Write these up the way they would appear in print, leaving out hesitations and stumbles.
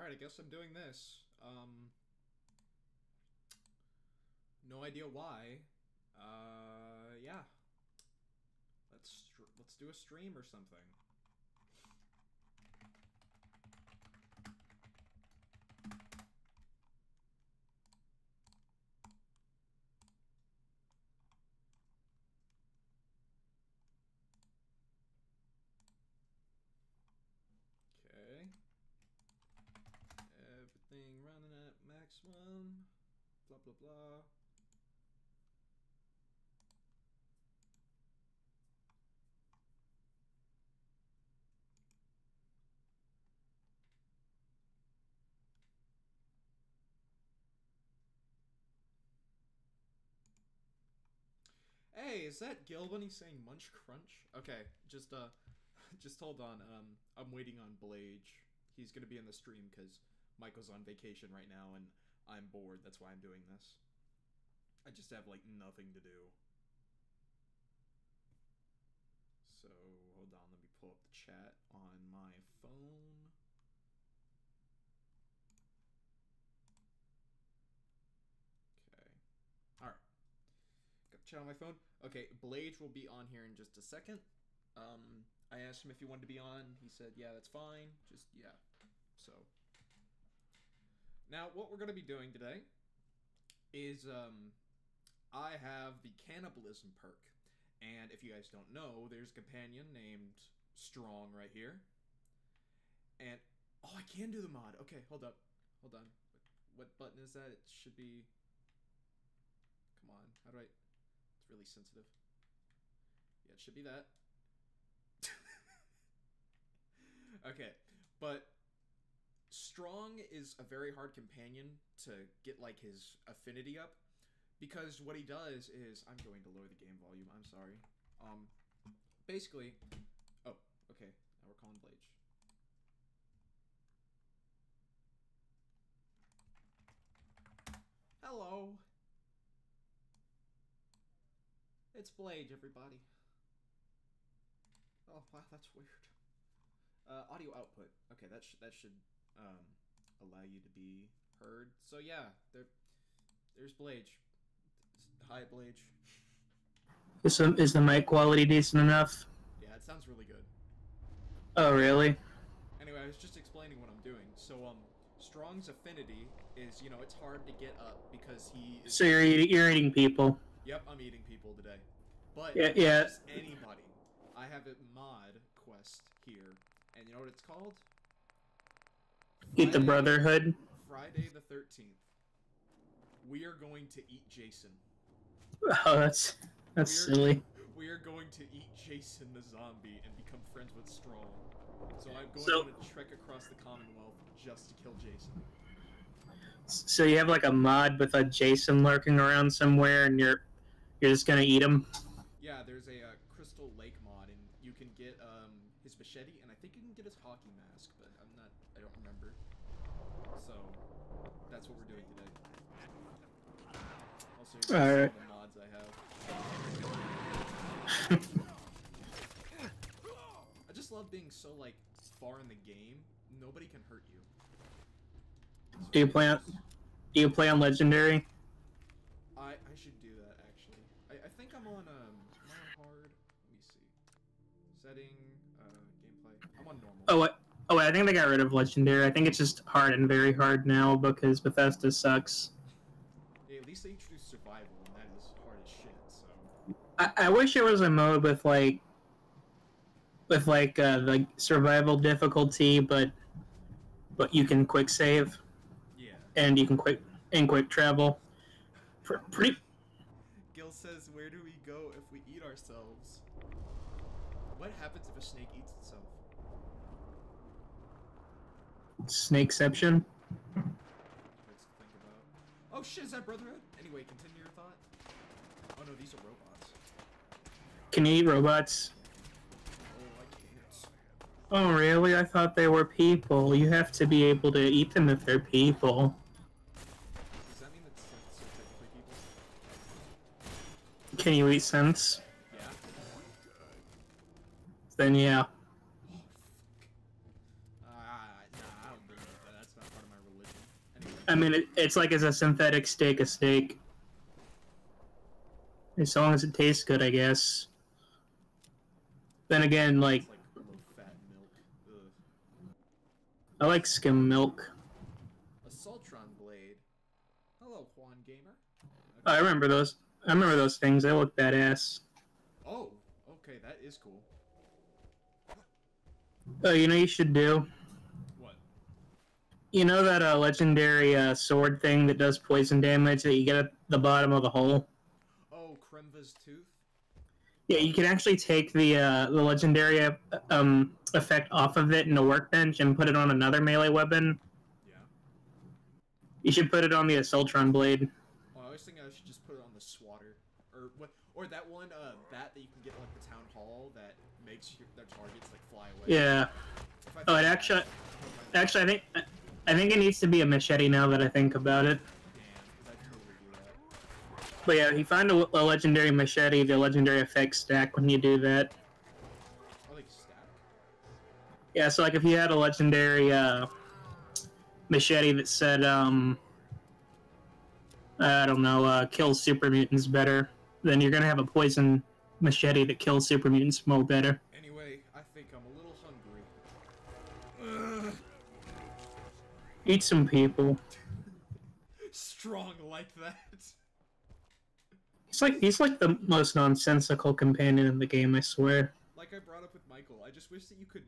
Alright, I guess I'm doing this. No idea why. Yeah. Let's do a stream or something. Okay. Everything running at maximum. Blah, blah, blah. Hey, is that Gil when he's saying munch crunch? Okay, just just hold on. I'm waiting on Blage. He's gonna be in the stream because Michael's on vacation right now and I'm bored. That's why I'm doing this. I just have like nothing to do. So hold on, let me pull up the chat on my phone. Okay. Alright. Got the chat on my phone. Okay, Blage will be on here in just a second. I asked him if he wanted to be on. He said, yeah, that's fine. Just, yeah. So. Now, what we're going to be doing today is, I have the Cannibalism perk. And if you guys don't know, there's a companion named Strong right here. And, oh, I can do the mod. Okay, hold up. Hold on. What button is that? It should be... Come on. How do I... It's really sensitive. Yeah, it should be that. Okay, but Strong is a very hard companion to get, like, his affinity up. Because what he does is... I'm going to lower the game volume. I'm sorry. Basically... Oh, okay. Now we're calling Blage. Hello. It's Blage, everybody. Oh, wow, that's weird. Audio output. Okay, that should allow you to be heard. So yeah, there's Blage. Hi, Blage. Is the mic quality decent enough? Yeah, it sounds really good. Oh, really? Anyway, I was just explaining what I'm doing. So, Strong's affinity is, you know, it's hard to get up because he is... So you're eating people. Yep, I'm eating people today. But yeah. just anybody. I have a mod quest here. And you know what it's called? Eat the Brotherhood. Friday the 13th. We are going to eat Jason. Oh, that's silly. We are going to eat Jason the zombie and become friends with Strong. So I'm going to trek across the Commonwealth just to kill Jason. So you have like a mod with a Jason lurking around somewhere, and you're just gonna eat him? Yeah, there's a Crystal Lake mod, and you can get his machete, and I think you can get his hockey mask, but I don't remember. So that's what we're doing today. Also, here's some of the mods I have. I just love being so like far in the game. Nobody can hurt you. So do you play on Legendary? I should do that actually. I think I'm on hard. Let me see. Setting gameplay. I'm on normal. Oh wait, I think they got rid of Legendary. I think it's just hard and very hard now because Bethesda sucks. Yeah, at least they introduced survival, and that is hard as shit. So I wish there was a mode with like the survival difficulty, but you can quick save. Yeah. And you can quick travel. Pretty. Gil says, "Where do we go if we eat ourselves? What happens if a snake eats itself?" Snakeception. Let's think about. Oh shit! Is that Brotherhood? Anyway, continue your thought. Oh no, these are robots. Can you eat robots? Oh, I can't. Oh really? I thought they were people. You have to be able to eat them if they're people. Does that mean that synths are technically people? Can you eat synths? Yeah. Then yeah. Oh, fuck. Nah, I don't believe that. That's not part I mean, it's like as a synthetic steak, a steak. As long as it tastes good, I guess. Then again, like, It's like low-fat milk. Ugh. I like skim milk. A Saltron blade. Hello, Juan Gamer. I Okay. remember those. I remember those things. They look badass. Oh, okay, that is cool. Oh, you know what you should do? What? You know that legendary sword thing that does poison damage that you get at the bottom of the hole? Oh, Kremva's tooth? Yeah, you can actually take the legendary effect off of it in a workbench and put it on another melee weapon. Yeah. You should put it on the Assaultron blade. Oh, I was thinking I should just put it on the swatter. Or what? Or that one bat that you can get like the town hall that makes their targets like fly away. Yeah. Oh, it actually, I think it needs to be a machete now that I think about it. Damn, I'd totally do that. But yeah, you find a legendary machete, the legendary effects stack when you do that. Oh, like stack? Yeah, so like if you had a legendary machete that said, I don't know, kills super mutants better, then you're gonna have a poison machete that kills super mutants more better. Anyway, I think I'm a little hungry. Ugh. Eat some people. Strong like that. He's like the most nonsensical companion in the game, I swear. Like I brought up with Michael, I just wish that you could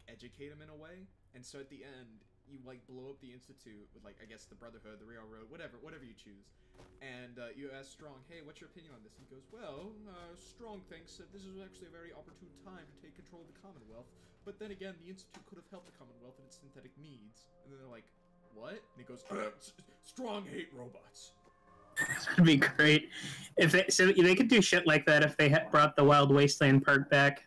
educate him in a way, and so at the end, you like blow up the Institute with like, I guess the Brotherhood, the Railroad, whatever you choose. And you ask Strong, hey, what's your opinion on this? And he goes, well, Strong thinks that this is actually a very opportune time to take control of the Commonwealth, but then again, the Institute could have helped the Commonwealth in its synthetic needs. And then they're like, what? And he goes, Strong hate robots. That'd be great. If they could do shit like that if they had brought the Wild Wasteland perk back.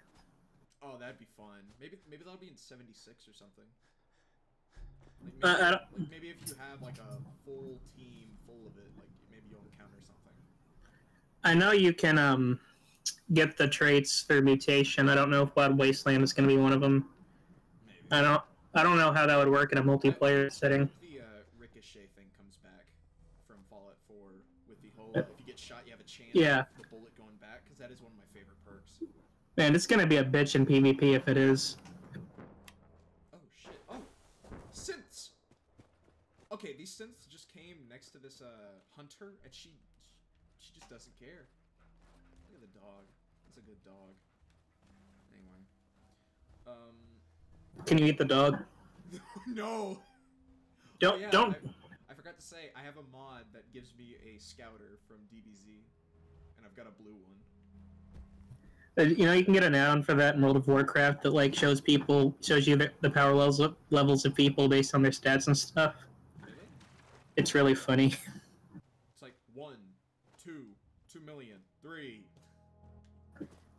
Oh, that'd be fun. Maybe that'll be in 76 or something. Like maybe if you have like a full team full of it, like maybe you'll encounter something. I know you can get the traits through mutation. I don't know if Wild Wasteland is going to be one of them. Maybe. I don't know how that would work in a multiplayer setting. The ricochet thing comes back from Fallout 4 with the whole if you get shot, you have a chance. Yeah. Of the bullet going back, because that is one of my favorite perks. Man, it's going to be a bitch in PvP if it is. Oh shit! Oh, synths. Okay, these synths just came next to this hunter, and she just doesn't care. Look at the dog. That's a good dog. Anyway, Can you eat the dog? No. Don't Oh, yeah, don't. I forgot to say I have a mod that gives me a scouter from DBZ, and I've got a blue one. You know, you can get an add-on for that in World of Warcraft that like shows you the power levels of people based on their stats and stuff. Really? It's really funny. It's like 1, 2, 2 million, 3.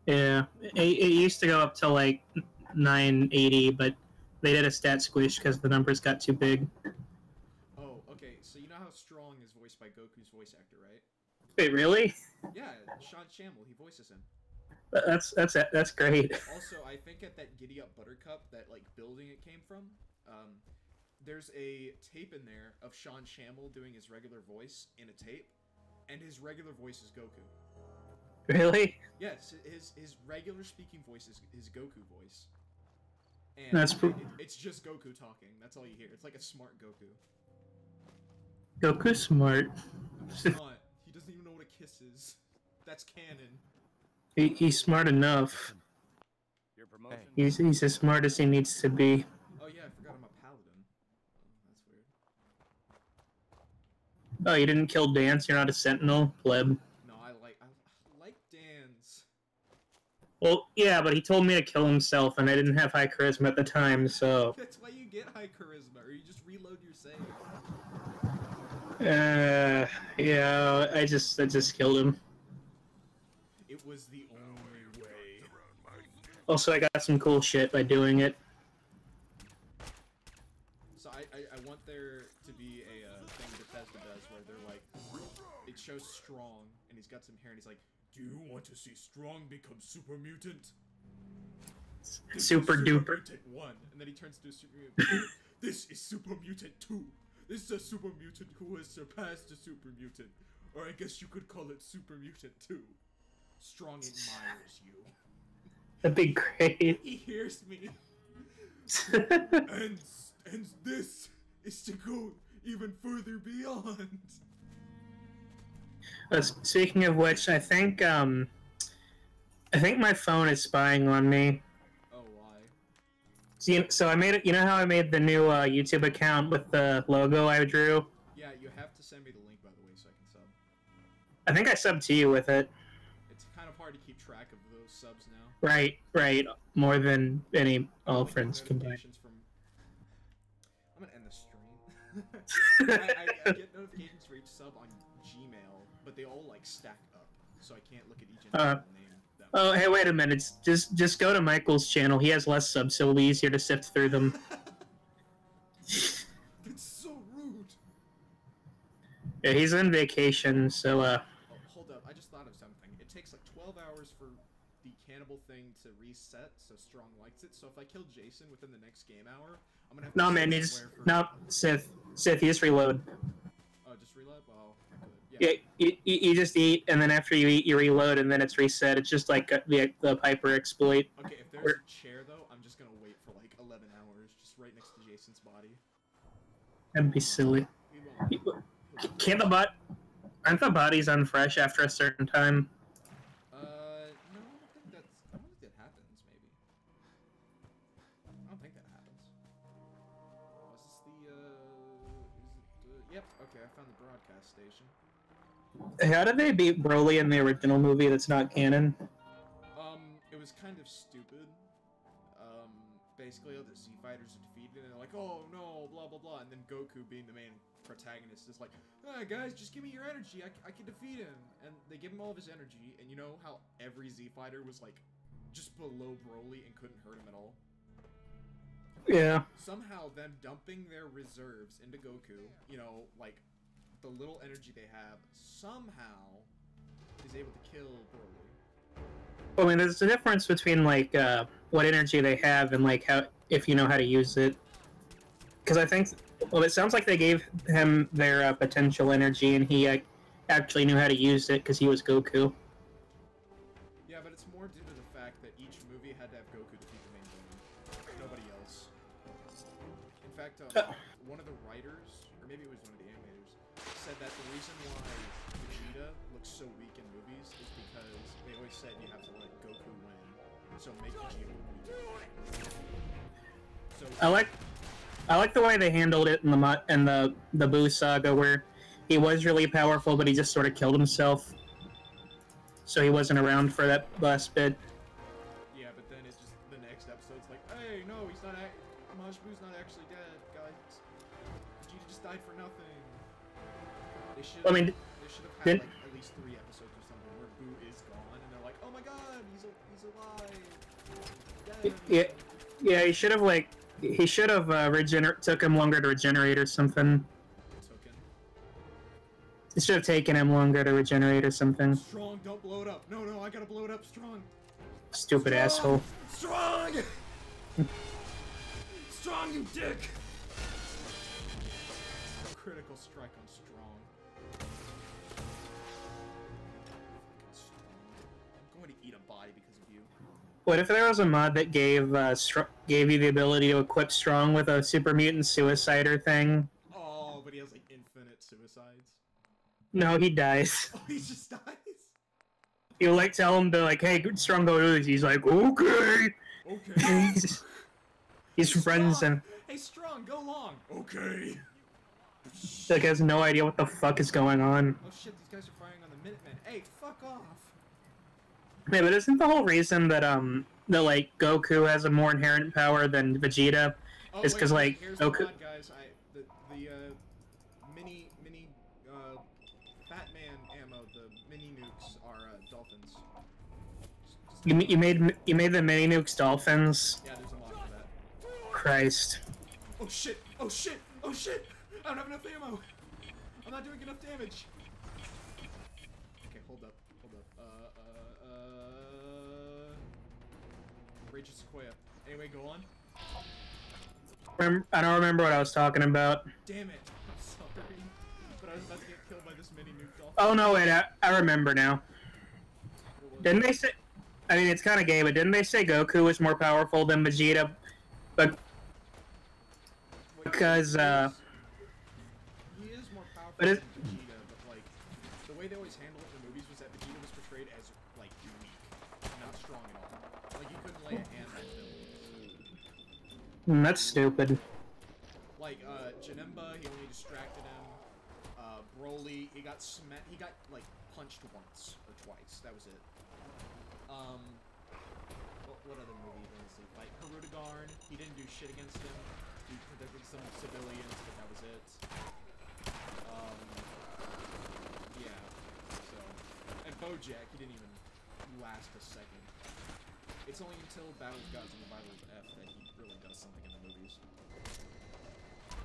Yeah, it used to go up to like 980, but they did a stat squish because the numbers got too big. Oh, okay. So you know how Strong is voiced by Goku's voice actor, right? Wait, really? Yeah, Sean Shamble. He voices him. That's great. Also, I think at that Giddy Up Buttercup, that like building it came from, there's a tape in there of Sean Shamble doing his regular voice in a tape, and his regular voice is Goku. Really? Yes, his regular speaking voice is his Goku voice. And That's it's just Goku talking. That's all you hear. It's like a smart Goku. Goku's smart. No, he's not. He doesn't even know what a kiss is. That's canon. He's smart enough. Your promotion? He's as smart as he needs to be. Oh yeah, I forgot I'm a paladin. Oh, that's weird. Oh, you didn't kill Dance? You're not a sentinel? Pleb. No, I like Dan's. Well, yeah, but he told me to kill himself, and I didn't have high charisma at the time, so... That's why you get high charisma, or you just reload your save. Yeah, I just killed him. It was the only way. Also, I got some cool shit by doing it. So I want there to be a thing Bethesda does where they're like, it shows Strong, and he's got some hair, and he's like, do you want to see Strong become super mutant? Super duper. Mutant 1, and then he turns to Super Mutant 2. This is Super Mutant 2. This is a super mutant who has surpassed a super mutant. Or I guess you could call it super mutant too. Strong admires you. That'd be great. He hears me. and this is to go even further beyond. Speaking of which, I think my phone is spying on me. Oh, why? So I made it. You know how I made the new YouTube account with the logo I drew? Yeah, you have to send me the link, by the way, so I can sub. I think I subbed to you with it. It's kind of hard to keep track of those subs now. Right. More than any all friends combined. I'm gonna end the stream. I get notifications for each sub on Gmail, but they all like stack up, so I can't look at each individual name. Oh, hey, wait a minute. Just go to Michael's channel. He has less subs, so it'll be easier to sift through them. It's so rude. Yeah, he's on vacation, so Oh, hold up. I just thought of something. It takes like 12 hours for the cannibal thing to reset, so Strong likes it. So if I kill Jason within the next game hour, I'm gonna have to... No, man, you just... No, Sith, you just reload. Oh, just reload? Well, good. Yeah, you just eat, and then after you eat, you reload, and then it's reset. It's just like the Piper exploit. Okay, if there's a chair, though, I'm just gonna wait for like 11 hours, just right next to Jason's body. That'd be silly. Can't the bot... Aren't the bodies unfresh after a certain time? No, I don't think that happens, maybe. I don't think that happens. Was this yep, okay, I found the broadcast station. How did they beat Broly in the original movie that's not canon? It was kind of stupid. Basically all the Z fighters are defeated and they're like, oh no, blah blah blah, and then Goku, being the main protagonist, is like, ah, guys, just give me your energy, I can defeat him. And they give him all of his energy, and you know how every Z fighter was like just below Broly and couldn't hurt him at all? Yeah. Somehow them dumping their reserves into Goku, you know, like the little energy they have, somehow is able to kill Broly. I mean, there's a difference between like what energy they have and like how, if you know how to use it. Because I think, well, it sounds like they gave him their potential energy, and he actually knew how to use it because he was Goku. Yeah, but it's more due to the fact that each movie had to have Goku defeat the main villain. Nobody else. In fact, one of the writers, or maybe it was one of the animators, said that the reason why Vegeta looks so weak in movies is because they always said you have to let Goku win, so make Vegeta weak. So I like the way they handled it in the Buu saga, where he was really powerful, but he just sort of killed himself, so he wasn't around for that last bit. Yeah, but then it's just the next episode's like, hey, no, he's not. Majin Buu's not actually dead, guys. Vegeta just died for nothing. They should. I mean, they should have had like at least 3 episodes or something where Buu is gone, and they're like, oh my god, he's alive. Dead. Yeah, he should have like. He should have took him longer to regenerate or something. It should have taken him longer to regenerate or something. Strong, don't blow it up. No, I gotta blow it up, Strong. Stupid asshole. Strong! Strong, you dick! Critical strike on Strong. I'm going to eat a body because of you. What if there was a mod that gave you the ability to equip Strong with a super mutant suicider thing? Oh, but he has like infinite suicides. No, he dies. Oh, he just dies? You like tell him to like, hey, Strong, go do this. He's like, okay. Okay. He's friends and. Hey, Strong, go long. Okay. Like has no idea what the fuck is going on. Oh shit, these guys are firing on the Minutemen. Hey, fuck off. Yeah, but isn't the whole reason that that like Goku has a more inherent power than Vegeta is because like here's Goku? The mod, guys. The mini Fat Man ammo. The mini nukes are dolphins. You made the mini nukes dolphins. Yeah, there's a mod for that. Christ. Oh shit! Oh shit! Oh shit! I don't have enough ammo. I'm not doing enough damage. Okay, hold up. Rage of Sequoia. Anyway, go on. I don't remember what I was talking about. Damn it. I'm sorry. was about to get killed by this mini nuke doll. Oh no, wait, I remember now. Didn't they say... I mean, it's kind of gay, but didn't they say Goku was more powerful than Vegeta? But... Because, He is more powerful than Vegeta, but, like, the way they always handled it in the movies was that Vegeta was portrayed as, like, weak. Not strong at all. Like, you couldn't lay a hand on him. That's stupid. Like, Janemba, he only distracted him. Broly, he got, like, punched once or twice. That was it. What other movie did he fight? Harudegarn, he didn't do shit against him. He protected some civilians, but that was it. Yeah, so... And Bojack, he didn't even last a second. It's only until Battle of Gods and Revival of F that he really does something in the movies.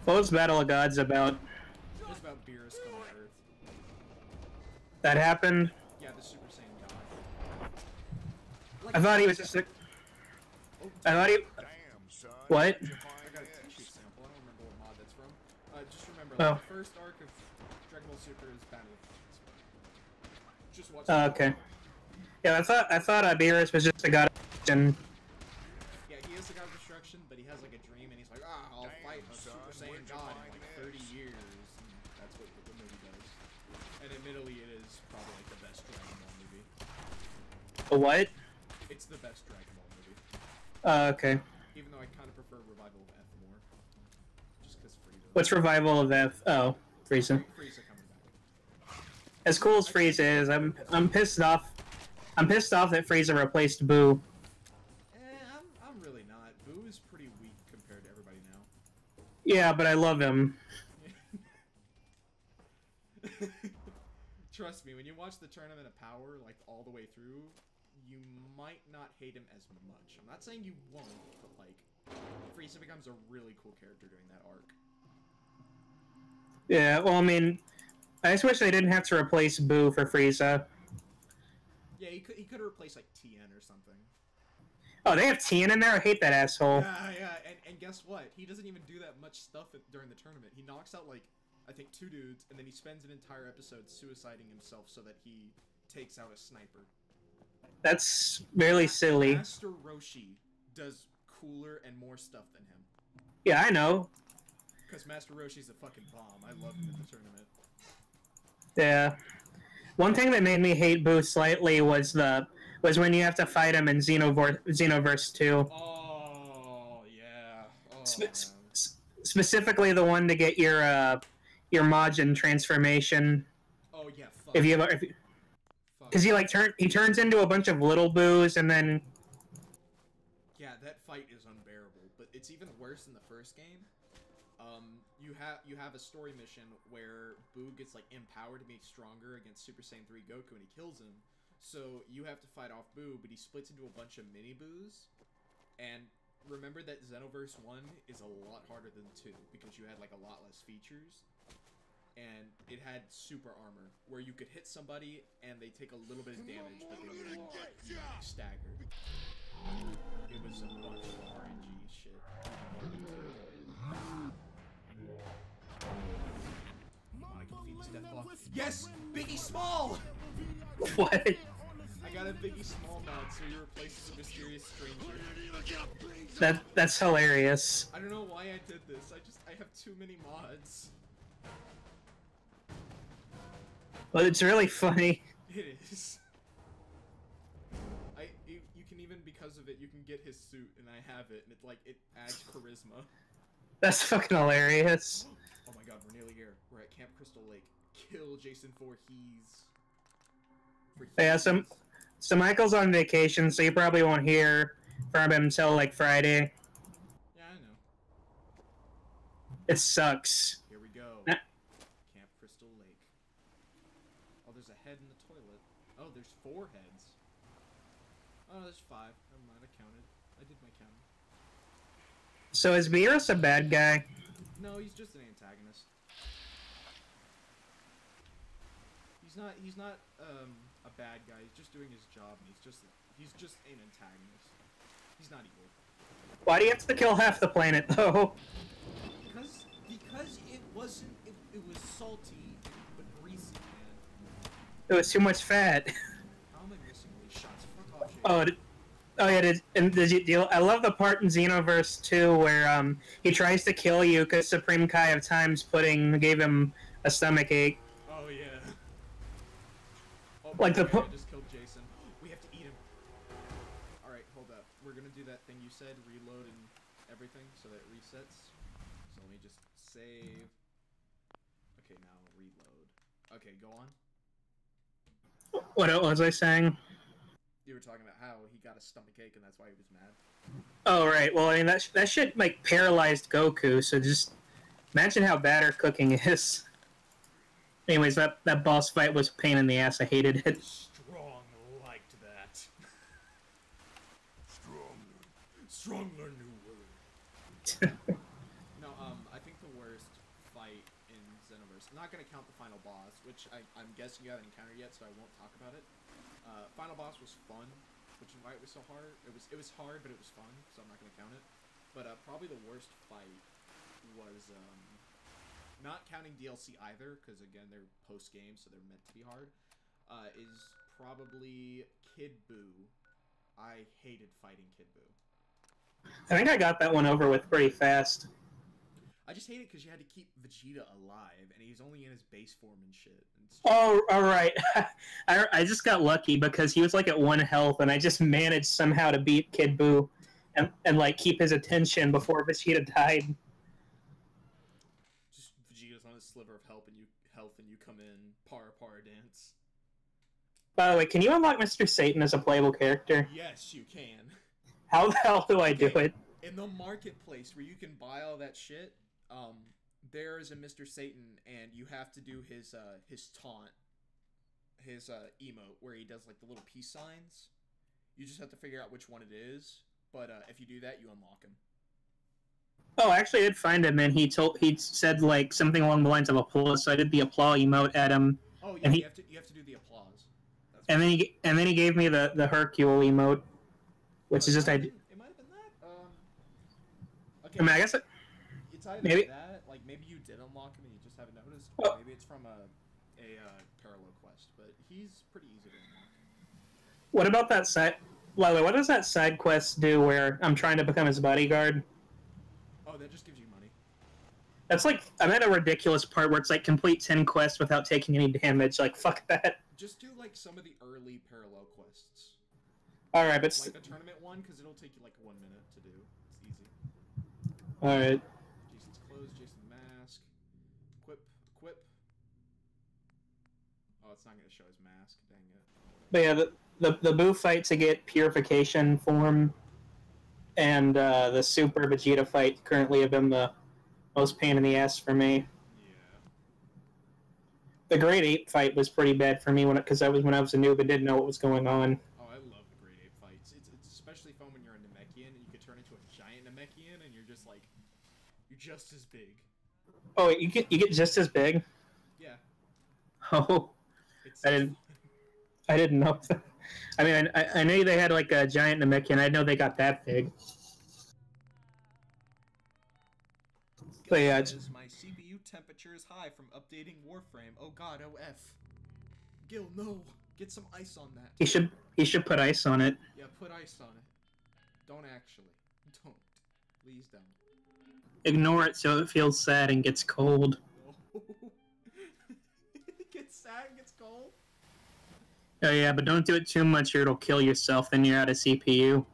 What was Battle of Gods about? It was about Beerus coming to Earth. That happened? Yeah, the Super Saiyan God. I thought he was just a... I thought he... Damn, son. What? I got a tissue sample. I don't remember what mod that's from. Just remember, Oh. like, the first arc of Dragon Ball Super is Battle of Gods. Just watch Okay. Yeah, I thought Beerus was just a god of destruction. Yeah, he is the god of destruction, but he has, like, a dream, and he's like, I'll fight a Super Saiyan God in, like, 30 years. And that's what the movie does. And admittedly, it is probably, like, the best Dragon Ball movie. A what? It's the best Dragon Ball movie. Okay. Even though I kind of prefer Revival of F more. Just because Frieza. What's Revival of F? Oh, Frieza. Frieza coming back. As cool as Frieza is, I'm pissed off. I'm pissed off that Frieza replaced Boo. I'm really not. Boo is pretty weak compared to everybody now. Yeah, but I love him. Trust me, when you watch the Tournament of Power, like, all the way through, you might not hate him as much. I'm not saying you won't, but, like, Frieza becomes a really cool character during that arc. Yeah, well, I mean, I just wish they didn't have to replace Boo for Frieza. Yeah, he could have replaced, like, Tien or something. Oh, they have Tien in there? I hate that asshole. Yeah, and guess what? He doesn't even do that much stuff during the tournament. He knocks out, like, I think 2 dudes, and then he spends an entire episode suiciding himself so that he takes out a sniper. That's really silly. Master Roshi does cooler and more stuff than him. Yeah, I know. Because Master Roshi's a fucking bomb. I love him in the tournament. Yeah. One thing that made me hate Boo slightly was when you have to fight him in Xenoverse 2. Oh, yeah. Oh, Specifically the one to get your Majin transformation. oh yeah, fuck. If you because he turns into a bunch of little Boos and then Yeah, that fight is unbearable, but it's even worse in the first game. You have a story mission where Boo gets, like, empowered to be stronger against Super Saiyan 3 Goku and he kills him. So you have to fight off Boo, but he splits into a bunch of mini Boos. And remember that Xenoverse 1 is a lot harder than 2 because you had, like, a lot less features. And it had super armor, where you could hit somebody and they take a little bit of damage, but they wouldn't stagger. It was a bunch of RNG shit. I can feed this death ball. Yes! Biggie Small! what? I got a Biggie Small mod, so he replaces a mysterious stranger. That's hilarious. I don't know why I did this. I have too many mods. Well, it's really funny. It is. You can even, because of it, you can get his suit, and I have it, and it adds charisma. That's fucking hilarious. Oh my god, we're nearly here. We're at Camp Crystal Lake. Kill Jason Voorhees. Yeah, so Michael's on vacation, so you probably won't hear from him until, like, Friday. Yeah, I know. It sucks. Here we go. Nah. Camp Crystal Lake. Oh, there's a head in the toilet. Oh, there's 4 heads. Oh, there's 5. Never mind, I counted. I did my counting. So is Beerus a bad guy? No, he's just an antagonist. He's not a bad guy. He's just doing his job, and he's just an antagonist. He's not evil. Why do you have to kill half the planet though? Because it wasn't. It was salty. It was too much fat. How am I missing these shots? Fuck off, Jason. Oh, oh yeah. Did you deal? I love the part in Xenoverse 2 where he tries to kill you because Supreme Kai of Times gave him a stomach ache. Oh yeah. Oh, Like the I just killed Jason. We have to eat him. All right, hold up. We're gonna do that thing you said, reload and everything, so that it resets. So let me just save. Okay, now reload. Okay, go on. What was I saying? You were talking about how he got a stomach ache and that's why he was mad. Oh right. Well, I mean that shit like paralyzed Goku. So just imagine how bad our cooking is. Anyways, that boss fight was a pain in the ass. I hated it. Strong liked that. Strong learn new word. No, I think the worst fight in Xenoverse. I'm not gonna count the final boss, which I'm guessing you haven't encountered yet, so I won't talk about it. Final boss was fun, which is why it was so hard. It was hard, but it was fun, so I'm not gonna count it. But probably the worst fight was not counting DLC either, because again they're post game, so they're meant to be hard. Is probably Kid Buu. I hated fighting Kid Buu. I think I got that one over with pretty fast. I just hate it because you had to keep Vegeta alive, and he's only in his base form and shit. Oh, alright. I just got lucky because he was like at 1 health, and I just managed somehow to beat Kid Buu and like keep his attention before Vegeta died. Just Vegeta's on a sliver of health, and you come in, par dance. By the way, can you unlock Mr. Satan as a playable character? Yes, you can. How the hell do I do it? In the marketplace where you can buy all that shit, there is a Mr. Satan, and you have to do his taunt, his emote, where he does like the little peace signs. You just have to figure out which one it is, but if you do that, you unlock him. Oh, actually, I did find him, and he said like something along the lines of applause. So I did the applause emote at him. Oh yeah, and you have to do the applause. And then he gave me the Hercule emote, which is just it might have been that. Okay. I mean, I guess it's either maybe that, like maybe you did unlock him and you just haven't noticed, Oh. or maybe it's from a parallel quest. But he's pretty easy to unlock. What about that side? By the way, what does that side quest do where I'm trying to become his bodyguard? Oh, that just gives you money. That's like, I'm at a ridiculous part where it's like complete 10 quests without taking any damage. Like, fuck that. Just do like some of the early parallel quests. Alright, but like the tournament one, because it'll take you like 1 minute to do. It's easy. Alright. Jason's clothes, Jason's mask. Equip. Oh, it's not going to show his mask. Dang it. But yeah, the Buu fight to get purification form and the Super Vegeta fight currently have been the most pain in the ass for me. Yeah. The Great Ape fight was pretty bad for me because I was when I was a noob and didn't know what was going on. Oh, I love the Great Ape fights. It's especially fun when you're a Namekian and you can turn into a giant Namekian and you're just like, you're just as big. Oh, you get just as big? Yeah. Oh, I didn't know that. I mean, I knew they had like a giant Namekian. I didn't know they got that big. But yeah, my CPU temperature is high from updating Warframe. Oh god, OF. Gil, no. Get some ice on that. He should put ice on it. Yeah, put ice on it. Don't actually. Don't. Please don't. Ignore it so it feels sad and gets cold. No. It gets sad and gets cold? Oh yeah, but don't do it too much or it'll kill yourself, then you're out of CPU. Okay,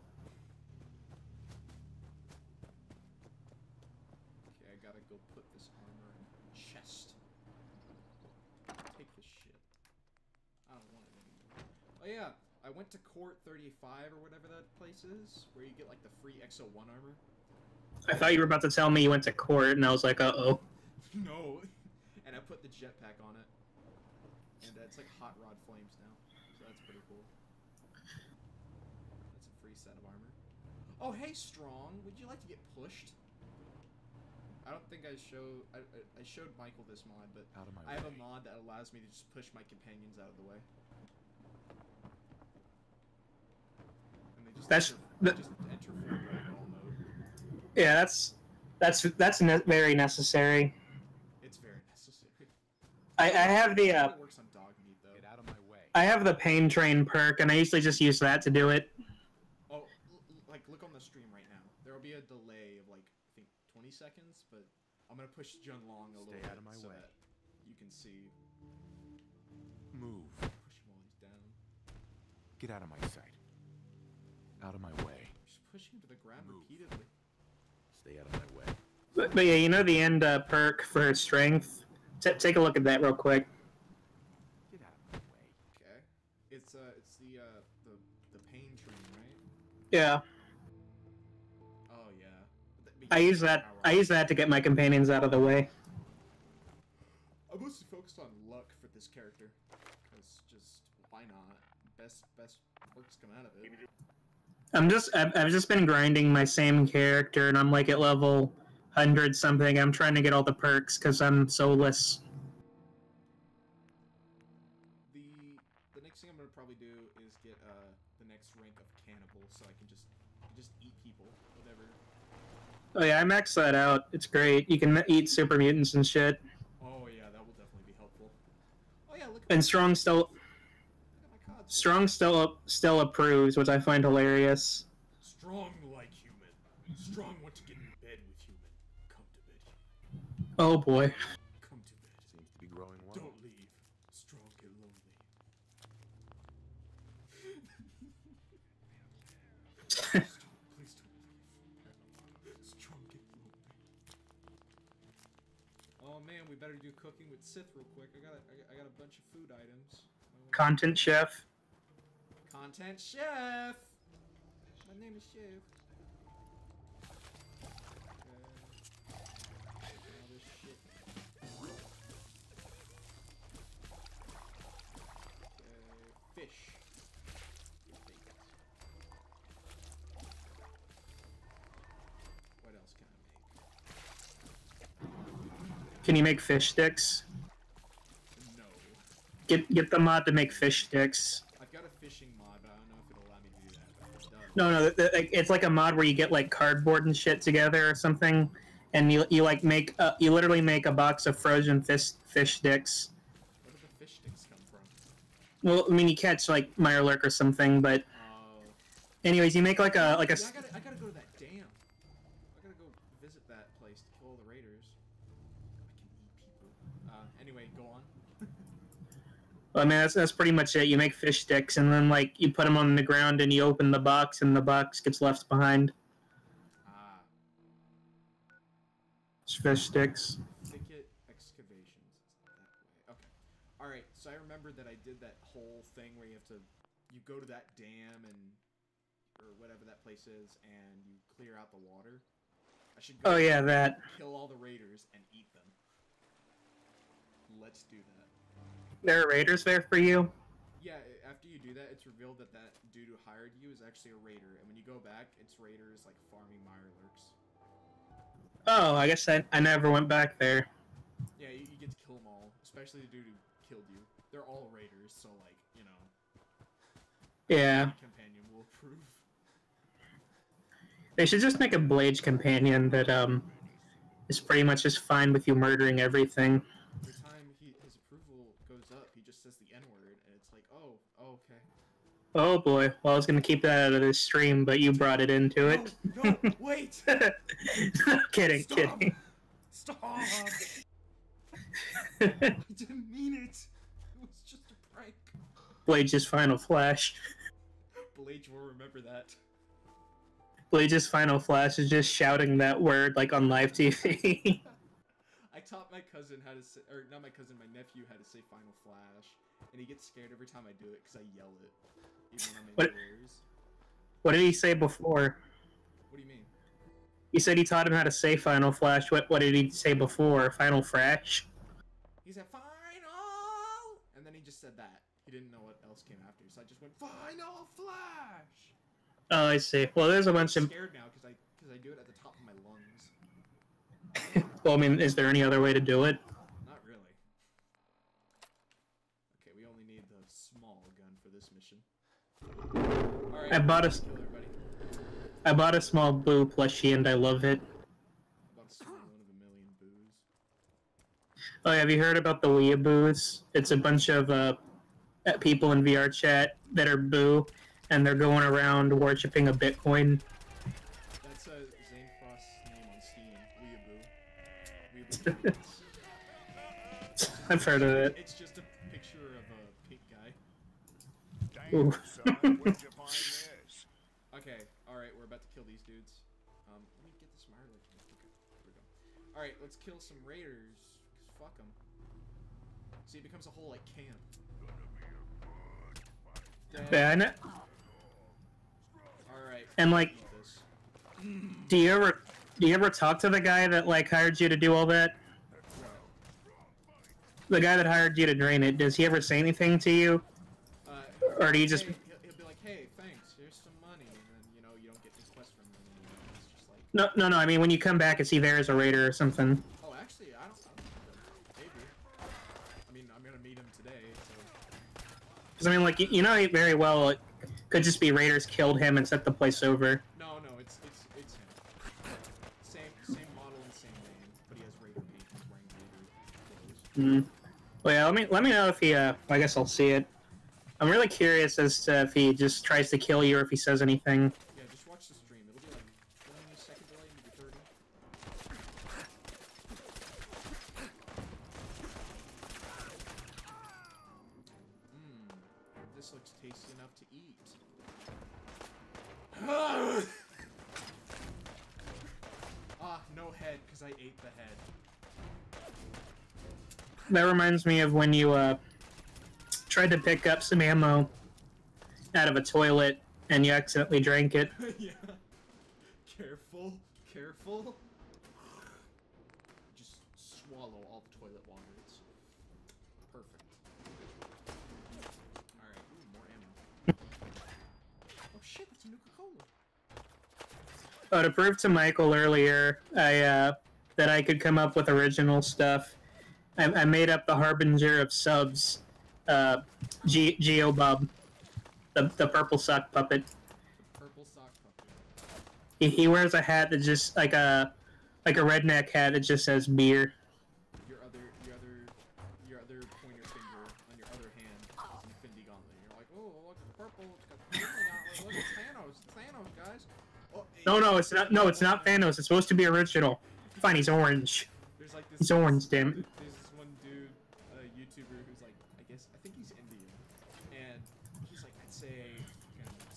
I gotta go put this armor in my chest. Take this shit. I don't want it anymore. Oh yeah, I went to Court 35 or whatever that place is, where you get like the free XO1 armor. I thought you were about to tell me you went to court, and I was like, uh-oh. No. And I put the jetpack on it. And it's like hot rod flames now. So that's pretty cool. That's a free set of armor. Oh, hey, Strong. Would you like to get pushed? I don't think I showed... I showed Michael this mod, but I have a mod that allows me to just push my companions out of the way. And they just That's... just enter full ragdoll mode. Yeah, that's very necessary. It's very necessary. I have the It works on dog meat though. Get out of my I have the pain train perk, and I usually just use that to do it. Oh, like look on the stream right now. There will be a delay of like I think 20 seconds, but I'm gonna push Junlong a little bit out of my so way. that you can see. Move. Push him while he's down. Get out of my sight. Out of my way. Just pushing him to the ground Move. repeatedly. Stay out of my way. But yeah, you know the end perk for strength? Take a look at that real quick. Get out of my way. Okay. It's the pain train, right? Yeah. Oh yeah. I use that to get my companions out of the way. I'm mostly focused on luck for this character, because just why not? Best perks come out of it. I've just been grinding my same character, and I'm like at level 100 something. I'm trying to get all the perks because I'm soulless. The next thing I'm gonna probably do is get the next rank of cannibal, so I can just eat people, whatever. Oh yeah, I maxed that out. It's great. You can eat super mutants and shit. Oh yeah, that will definitely be helpful. Oh yeah, look. And Strong still approves, which I find hilarious. Strong like human. Strong want to get in bed with human. Come to bed, human. Oh boy. Come to bed. Seems to be growing well. Don't leave. Strong get lonely. Please don't leave. Strong get lonely. Oh man, we better do cooking with Sith real quick. I got a bunch of food items. Content chef. Content chef. My name is Chef. All this shit. Fish. What else can I make? Can you make fish sticks? No. Get the mod to make fish sticks. I've got a fishing mod, but I don't know if it'll allow me to do that. But if it does. No, it's like a mod where you get like cardboard and shit together or something, and you like make you literally make a box of frozen fish sticks. Where do the fish sticks come from? Well, I mean you catch like Mirelurk or something, but Oh. anyways, you make like a Yeah, I gotta go to that dam. I gotta go visit that place to kill all the raiders. I can eat people. Anyway, go on. I mean that's pretty much it. You make fish sticks and then like you put them on the ground and you open the box and the box gets left behind. Ah. It's fish sticks. Thicket excavations. That way. Okay. Alright, so I remembered that I did that whole thing where you go to that dam or whatever that place is, and you clear out the water. I should go Oh yeah, that. kill all the raiders and eat them. Let's do that. There are raiders there for you? Yeah, after you do that, it's revealed that that dude who hired you is actually a raider, and when you go back, it's raiders like farming Mirelurks. Oh, I guess I never went back there. Yeah, you get to kill them all, especially the dude who killed you. They're all raiders, so like, you know. Yeah. Companion will approve. They should just make a Blade companion that is pretty much just fine with you murdering everything. Every time his approval goes up, he just says the N-word, and it's like, oh, okay. Oh boy. Well, I was gonna keep that out of this stream, but you brought it into it. No, wait! Kidding, Stop. kidding. Stop! I didn't mean it! It was just a prank. Blade's Final Flash. Blade will remember that. Blade's Final Flash is just shouting that word like on live TV. I taught my cousin how to say, or not my cousin, my nephew how to say Final Flash, and he gets scared every time I do it because I yell it, even when I'm What- indoors. What did he say before? What do you mean? You said he taught him how to say Final Flash. What did he say before? Final Flash? He said Final, and then he just said that. He didn't know what else came after, so I just went Final Flash. Oh, I see. Well, there's a bunch I'm of. scared now because I do it at the top of my lungs. Well, I mean, is there any other way to do it? Not really. Okay, we only need the small gun for this mission. Alright, I bought a- kill everybody. I bought a small blue plushie and I love it. I bought a small one of a million boos. Oh, have you heard about the weeaboos? It's a bunch of at people in VR chat that are boo, and they're going around worshiping a Bitcoin. That's Zane Frost's name on Steam. Weeaboo. I've heard of it. It's just a picture of a pink guy. Ooh. Son, where'd you find this? Okay, alright, we're about to kill these dudes. Let me get this Marley. Okay, here we go. Alright, let's kill some raiders. Cause fuck them. See, it becomes a whole, like, camp. Yeah, I know. Alright. And, like, do you ever talk to the guy that, like, hired you to do all that? The guy that hired you to drain it, does he ever say anything to you? Or do you just... He'll be like, hey, thanks, here's some money, and then, you know, you don't get this quest from him anymore. It's just like... No, I mean, when you come back, is he there as a raider or something? Oh, actually, I don't know. Maybe. I mean, I'm gonna meet him today, so... Because, I mean, like, you know very well it could just be raiders killed him and set the place over. No, it's him. Same model and same name, but he has raider peak. He's wearing raider clothes. Well, yeah, let me know if he, I guess I'll see it. I'm really curious as to if he just tries to kill you or if he says anything. Yeah, just watch the stream. It'll be like 20 second delay, maybe 30. This looks tasty enough to eat. No head, because I ate the head. That reminds me of when you, tried to pick up some ammo out of a toilet and you accidentally drank it. Yeah. Careful. Just swallow all the toilet water. It's perfect. Alright, more ammo. Oh shit, that's a Nuka-Cola. Oh, to prove to Michael earlier, that I could come up with original stuff, I made up the Harbinger of Subs, Geobob, the purple sock puppet. The purple sock puppet. He wears a hat that just like a redneck hat that just says beer. Your other pointer finger on your other hand is an Infinity Gauntlet. You're like, oh, look at the purple. It's got the Infinity Gauntlet. Look, it's Thanos. It's Thanos, guys. Oh, No, it's not. No, it's not Thanos. It's supposed to be original. Fine, he's orange. There's like this. He's orange, damn it. There's this one dude, a YouTuber who's like, I think he's Indian, and he's like, I'd say,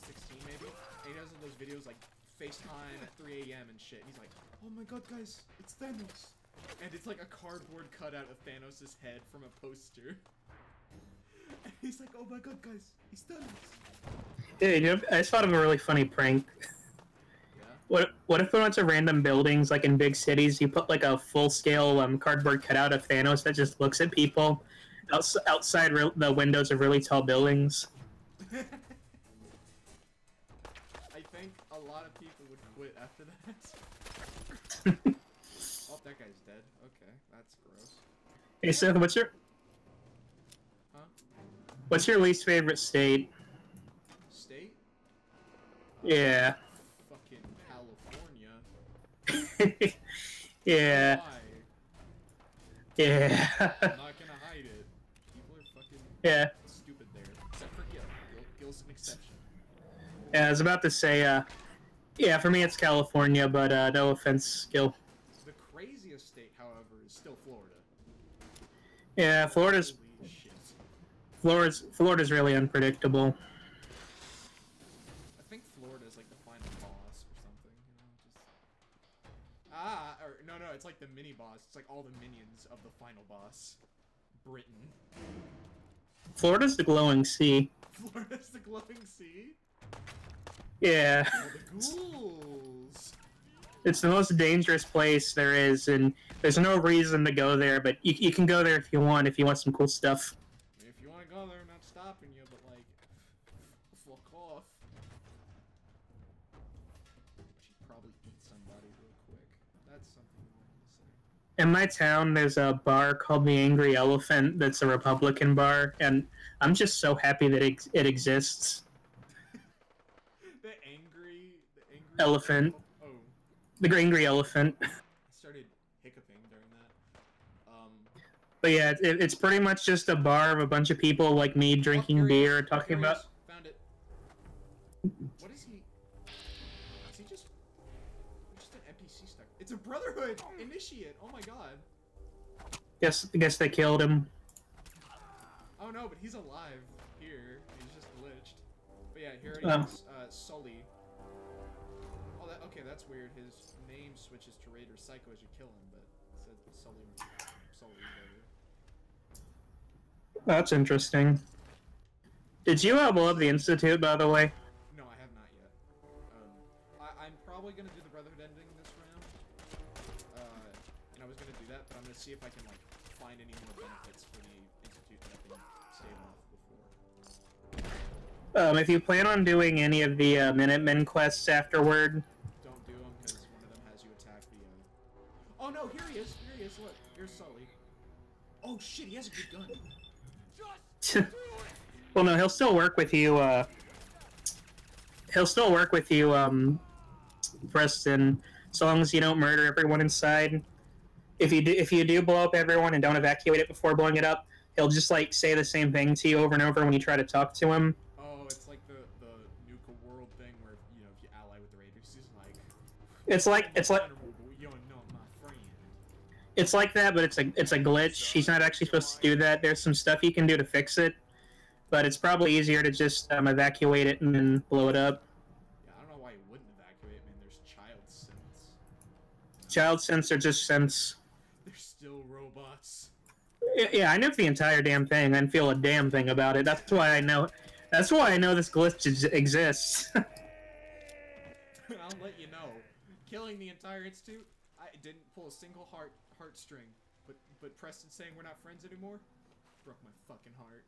16 maybe. And he does those videos like FaceTime at 3 a.m. and shit. And he's like, oh my god, guys, it's Thanos, and it's like a cardboard cutout of Thanos' head from a poster. And he's like, oh my god, guys, he's Thanos. Dude, you know, I just thought of a really funny prank. What if we went to random buildings, like in big cities, you put like a full-scale cardboard cutout of Thanos that just looks at people outside the windows of really tall buildings? I think a lot of people would quit after that. Oh, that guy's dead. Okay, that's gross. Hey Seth, what's your least favorite state? State? Yeah. Fucking California. Yeah. Why? Yeah. I'm not gonna hide it. People are fucking stupid there. Except for Gil. Gil's an exception. Yeah, I was about to say, yeah, for me it's California, but no offense, Gil. The craziest state, however, is still Florida. Yeah, Florida's really unpredictable. I think Florida is like the final boss or something, you know, just... no, it's like the mini boss. It's like all the minions of the final boss. Britain. Florida's the glowing sea. Florida's the glowing sea? Yeah. Oh, the ghouls! It's the most dangerous place there is, and there's no reason to go there, but you can go there if you want some cool stuff. If you want to go there, I'm not stopping you, but like, fuck off. She'd probably eat somebody real quick. That's something I wanted to say. In my town, there's a bar called the Angry Elephant that's a Republican bar, and I'm just so happy that it exists. The angry elephant. Oh. The Angry Elephant. I started hiccuping during that. But yeah, it's pretty much just a bar of a bunch of people like me drinking beer, talking about. Found it. What is he? Is he just an NPC stuck? It's a Brotherhood initiate. Oh my god. I guess they killed him. Oh no, but he's alive here. He's just glitched. But yeah, here it is. Sully. Oh, okay, that's weird. His name switches to Raider Psycho as you kill him, but it said Sully. That's interesting. Did you blow up the Institute, by the way? No, I have not yet. I'm probably gonna do the Brotherhood ending this round. And I was gonna do that, but I'm gonna see if I can like find any more benefits for the Institute that I can stave off before. If you plan on doing any of the Minutemen quests afterward, don't do them because one of them has you attack the. Oh no! Here he is! Here he is! Look, here's Sully. Oh shit! He has a good gun. well, no, he'll still work with you. Preston, so long as you don't murder everyone inside. If you do blow up everyone and don't evacuate it before blowing it up, he'll just like say the same thing to you over and over when you try to talk to him. Oh, it's like the Nuka World thing where if you ally with the Raiders, he's like. It's like You're not my friend. It's like that, but it's a glitch. He's not actually supposed to do that. There's some stuff you can do to fix it, but it's probably easier to just evacuate it and then blow it up. Yeah, I don't know why you wouldn't evacuate it. I mean, there's child synths. Child synths are just synths. They're still robots. Yeah, I know the entire damn thing. I didn't feel a damn thing about it. That's why I know. That's why I know this glitch exists. I'll let you know. Killing the entire Institute, I didn't pull a single heartstring. But Preston saying we're not friends anymore broke my fucking heart.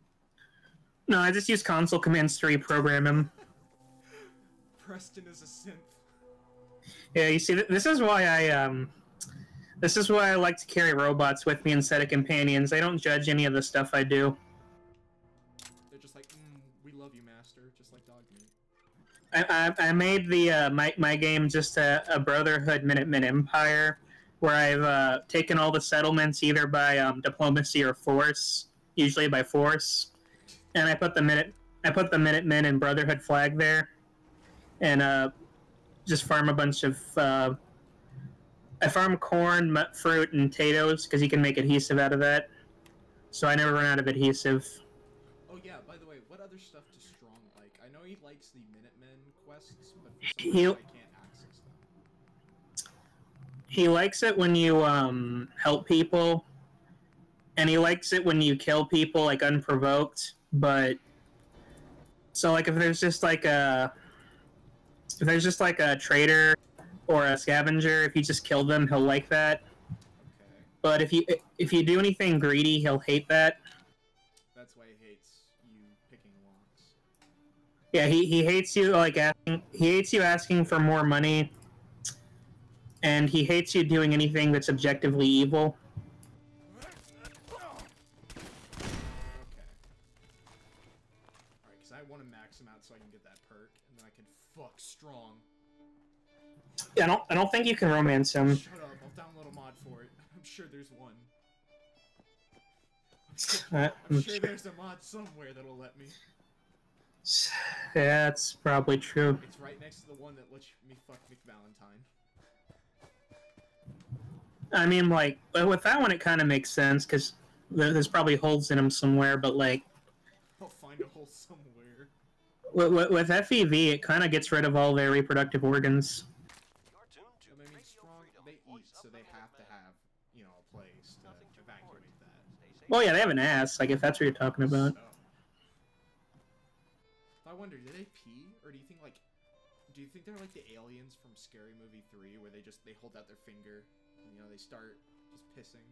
No, I just used console commands to reprogram him. Preston is a synth. Yeah, you see, this is why I like to carry robots with me instead of companions. They don't judge any of the stuff I do. They're just like, we love you, master, just like dog meat. I made the my game just a Brotherhood Minutemen Empire, where I've taken all the settlements either by diplomacy or force, usually by force, and I put the Minutemen and Brotherhood flag there, and just farm a bunch of. I farm corn, fruit, and potatoes because you can make adhesive out of that. So I never run out of adhesive. Oh yeah, by the way, what other stuff does Strong like? I know he likes the Minutemen quests, but for some reason I can't access them. He likes it when you help people, and he likes it when you kill people like unprovoked. But so like if there's just like a traitor or a scavenger, if you just kill them, he'll like that. Okay. But if you do anything greedy, he'll hate that. That's why he hates you picking locks. Yeah, he hates you asking for more money, and he hates you doing anything that's objectively evil. Okay. Alright, because I want to max him out so I can get that perk, and then I can fuck Strong. Yeah, I don't think you can romance him. Shut up, I'll download a mod for it. I'm sure there's one. I'm sure there's a mod somewhere that'll let me. Yeah, that's probably true. It's right next to the one that lets me fuck Nick Valentine. I mean, like, with that one it kind of makes sense, because there's probably holes in him somewhere, but like... I'll find a hole somewhere. With FEV, it kind of gets rid of all their reproductive organs. I mean, Strong, they eat, so they have to have, a place to evacuate that. Well, yeah, they have an ass, like, if that's what you're talking about. So. I wonder, do they pee? Or do you think, do you think they're like the aliens from Scary Movie 3, where they hold out their finger, and, they start just pissing?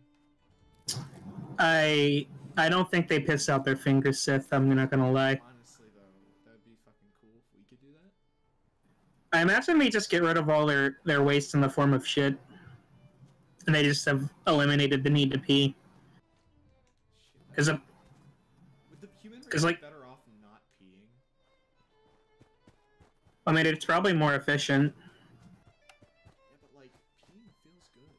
I don't think they piss out their fingers, Sith, I'm not gonna lie. Honestly, though, that'd be fucking cool if we could do that. I imagine they just get rid of all their waste in the form of shit. And they just have eliminated the need to pee. Because would the human race be better off not peeing? I mean, it's probably more efficient. Yeah, but peeing feels good.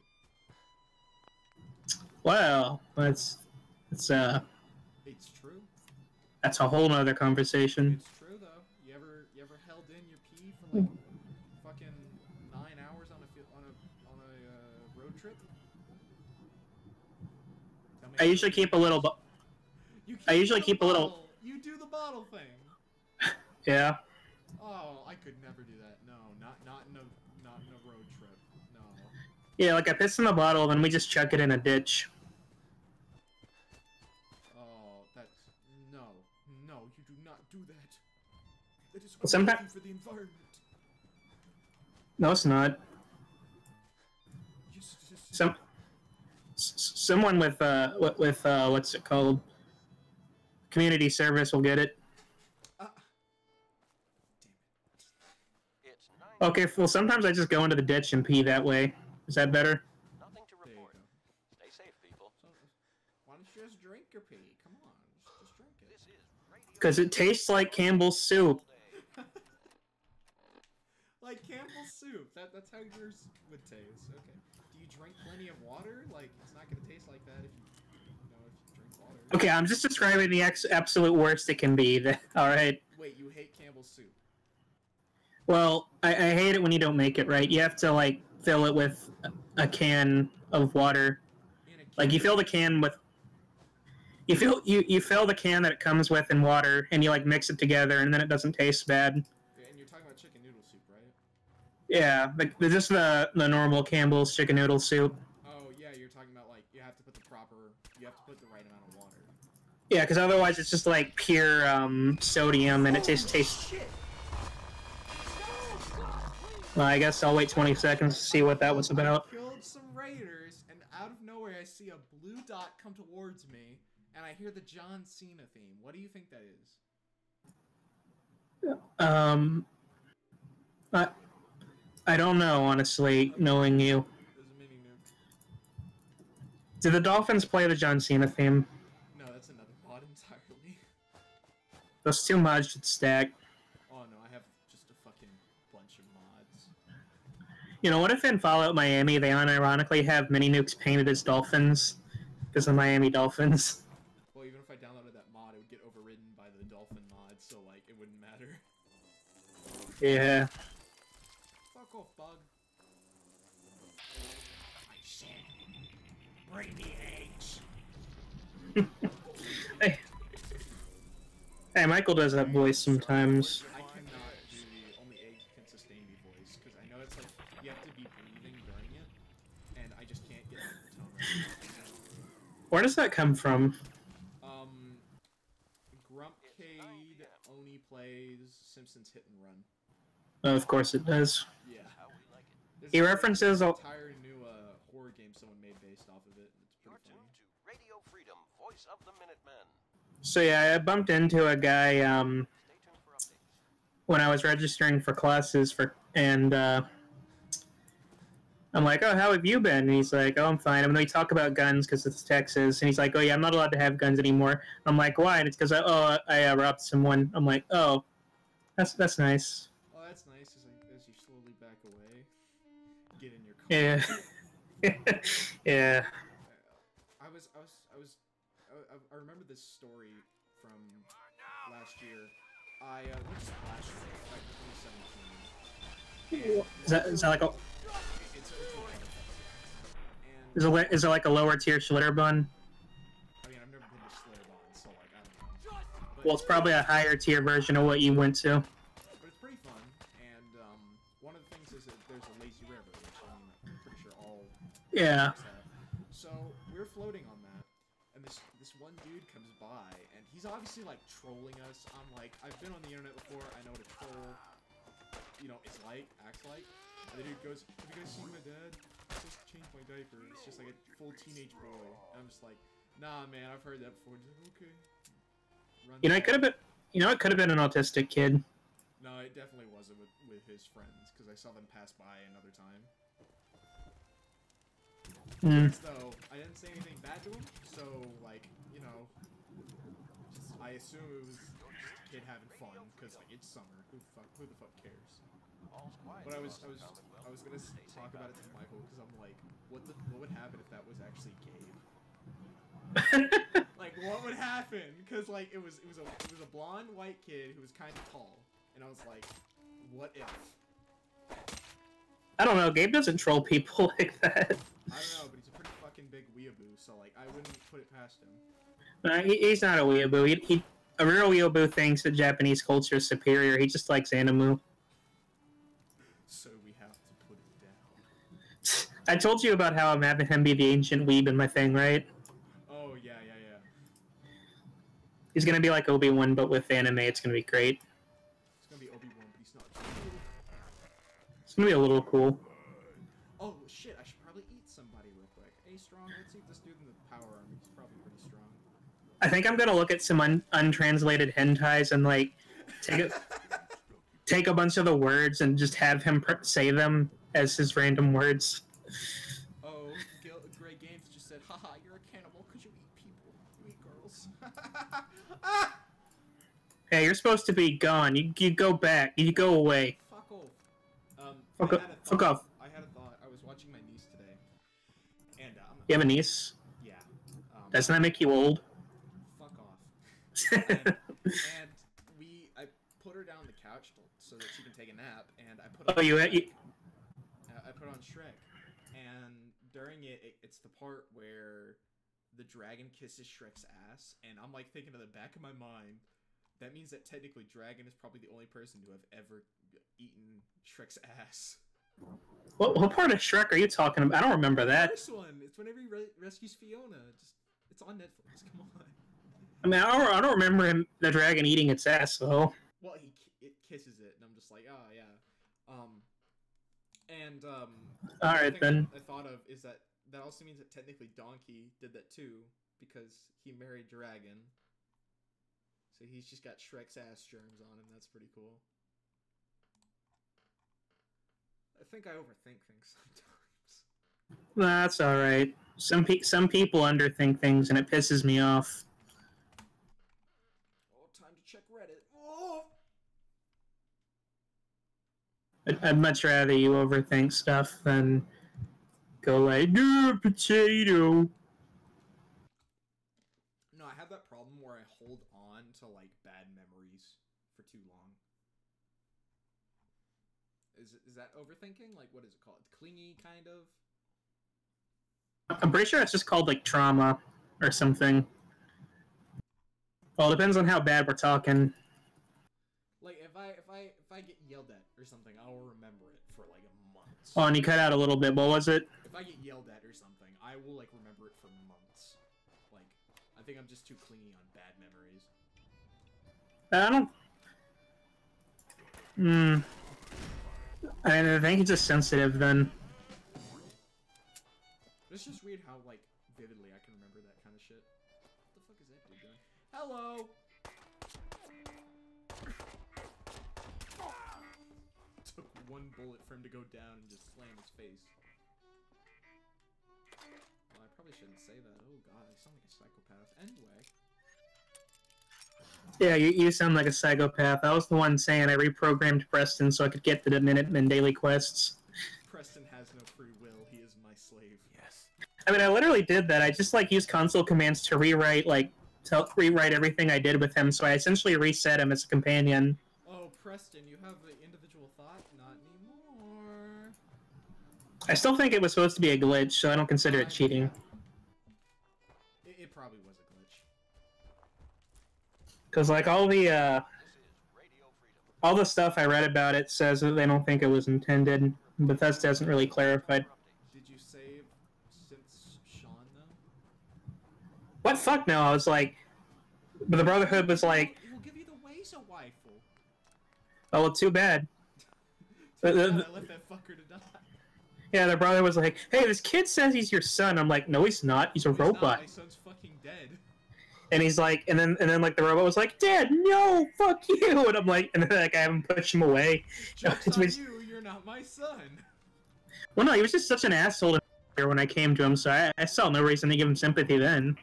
Well, It's It's true. that's a whole nother conversation. It's true though. You ever held in your pee for like fucking 9 hours on a road trip? Tell me I how usually it keep a is. little. You I usually the keep a little. bottle. You do the bottle thing. Yeah. Oh, I could never do that. No, not in a road trip. No. Yeah, like I piss in the bottle, then we just chuck it in a ditch. Oh, that's no, you do not do that. That is Sometimes- unhealthy for the environment. No, it's not. Yes, it is. Someone with what's it called? Community service will get it. Damn It's 9. Okay, well sometimes I just go into the ditch and pee that way. Is that better? Nothing to There you report. go. Stay safe, people. So, why don't you just drink your pee? Come on, just drink it. This is radio. Because it tastes like Campbell's soup. Like Campbell's soup. That's how yours would taste. Okay. Do you drink plenty of water? Like it's not gonna taste like that if you drink water. Okay, I'm just describing the absolute worst it can be. All right. Wait, you hate Campbell's soup? Well, I hate it when you don't make it right. You have to like fill it with a can of water. In a Like you fill the can with. You fill the can that it comes with in water, and you like mix it together, and then it doesn't taste bad. Yeah, and you're talking about chicken noodle soup, right? Yeah, like just the normal Campbell's chicken noodle soup. Oh yeah, you're talking about like you have to put the right amount of water. Yeah, because otherwise it's just like pure sodium, and it just tastes. Shit. Well, I guess I'll wait 20 seconds to see what that was about. I killed some raiders, and out of nowhere I see a blue dot come towards me, and I hear the John Cena theme. What do you think that is? I don't know, honestly, knowing you. There's a mini nuke. Do the Dolphins play the John Cena theme? No, that's another mod entirely. Those two mods should stack. Oh no, I have just a fucking bunch of mods. You know, what if in Fallout Miami they unironically have mini nukes painted as dolphins? Because the Miami Dolphins. Well, even if I downloaded that mod, it would get overridden by the dolphin mod, so like it wouldn't matter. Yeah. Fuck off, bug. I said, bring me eggs. Hey. Hey, Michael does that voice sometimes. I cannot do the only eggs can sustain me voice, because I know it's like, you have to be breathing during it, and I just can't get the tone right. Where does that come from? Grumpcade only plays Simpsons Hit and Run. Oh, of course it does. Yeah. How we like it. There's He like references an all- entire new horror game someone made based off of it. It's You're pretty tuned funny. to Radio Freedom, voice of the Minutemen. So yeah, I bumped into a guy Stay tuned for updates. when I was registering for classes and I'm like, oh, how have you been? And he's like, oh, I'm fine. And then we talk about guns because it's Texas, and he's like, oh yeah, I'm not allowed to have guns anymore. I'm like, why? And it's because I robbed someone. I'm like, oh, that's nice. Oh, that's nice as you slowly back away. Get in your car. Yeah. Yeah. I remember this story from last year. I went to Splash like 2017. Is that like a It's and is it like a lower tier Schlitterbahn? I mean I've never been to Schlitterbahn, so like I don't know. But, Well, it's probably a higher tier version of what you went to. but it's pretty fun. And one of the things is that there's a lazy river, which I mean I'm pretty sure all Yeah. parks have. So we're floating on that, and this one dude comes by, and he's obviously like trolling us. I'm like, I've been on the internet before. I know what a troll, acts like. And the dude goes, "Have you guys seen my dad? I just changed my diaper." It's just like a full teenage boy. And I'm just like, nah, man, I've heard that before. He's like, okay. Run You know, it could have been. You know, it could have been an autistic kid. No, it definitely wasn't with his friends, because I saw them pass by another time. So I didn't say anything bad to him, so like, you know, I assume it was just a kid having fun, because like it's summer. Who the fuck cares? All's quiet. But I was across the Commonwealth. gonna Stay safe talk about out it to there. Michael, because I'm like, what would happen if that was actually Gabe? Like laughing because like it was a blonde white kid who was kind of tall, and I was like, what if? I don't know. Gabe doesn't troll people like that. I don't know, but he's a pretty fucking big weeaboo, so like I wouldn't put it past him. He's not a weeaboo. A real weeaboo thinks that Japanese culture is superior. He just likes anime. So we have to put it down. I told you about how I'm having him be the ancient weeb in my thing, right? Oh yeah. He's gonna be like Obi-Wan, but with anime. It's gonna be great. It's gonna be Obi-Wan, but he's not. It's gonna be a little cool. Oh shit! I should probably eat somebody real quick. Hey, Strong, let's eat this dude in the power armor. He's probably pretty strong. I think I'm gonna look at some untranslated hentais and like take a bunch of the words and just have him say them as his random words. Oh, Grey Games just said, haha, you're a cannibal because you eat people. You eat girls. Ah! Hey, you're supposed to be gone. You go back. You go away. Fuck off. Fuck off. I had a thought. I was watching my niece today. And, You have a niece? yeah. Doesn't that make you old? Fuck off. and I put her down on the couch so that she can take a nap, and I put I put on Shrek, and during it's the part where the dragon kisses Shrek's ass, and I'm like thinking in the back of my mind, that means that technically Dragon is probably the only person to have ever eaten Shrek's ass. What part of Shrek are you talking about? I don't remember that. The first one. It's whenever he rescues Fiona. It's on Netflix. Come on. I mean, I don't remember the dragon eating its ass, though. Well, it kisses it, and I'm just like, oh, yeah. Alright, then. I thought of is that also means that technically Donkey did that too, because he married Dragon. So he's just got Shrek's ass germs on him. That's pretty cool. I think I overthink things sometimes. That's alright. Some people underthink things, and it pisses me off. Oh, time to check Reddit. Oh! I'd much rather you overthink stuff than go like, no, potato. No, I have that problem where I hold on to, like, bad memories for too long. Is that overthinking? Like, what is it called? Clingy, kind of? I'm pretty sure it's just called, like, trauma or something. Well, it depends on how bad we're talking. Like, if I get yelled at or something, I'll remember it for, like, a month. Oh, and you cut out a little bit. What was it? If I get yelled at or something, I will, like, remember it for months. Like, I think I'm just too clingy on bad memories. I don't... I think it's just sensitive, then. It's just weird how, like, vividly I can remember that kind of shit. What the fuck is that dude doing? Hello! Took one bullet for him to go down and just slam his face. Well, I probably shouldn't say that. Oh god, I sound like a psychopath. Anyway. Yeah, you sound like a psychopath. I was the one saying I reprogrammed Preston so I could get to the Minutemen daily quests. Preston has no free will. He is my slave. Yes. I mean, I literally did that. I just, like, used console commands to rewrite everything I did with him, so I essentially reset him as a companion. Oh, Preston, you have an individual thought? Not anymore. I still think it was supposed to be a glitch, so I don't consider it cheating. It probably was a glitch. Because, like, all the stuff I read about it says that they don't think it was intended. Bethesda hasn't really clarified. Did you save since Sean, though? What? Fuck no. I was like... But the Brotherhood was like... It will give you the ways, a waifu. Oh, well, too bad. I left that fucker to die. Yeah, the brother was like, hey, this kid says he's your son. I'm like, no, he's not. He's a robot. Not. My son's fucking dead. And he's like, and then like the robot was like, Dad, no, fuck you. And I'm like, and then like I have him push him away. Joke's on you, you're not my son. Well, no, he was just such an asshole when I came to him, so I saw no reason to give him sympathy then.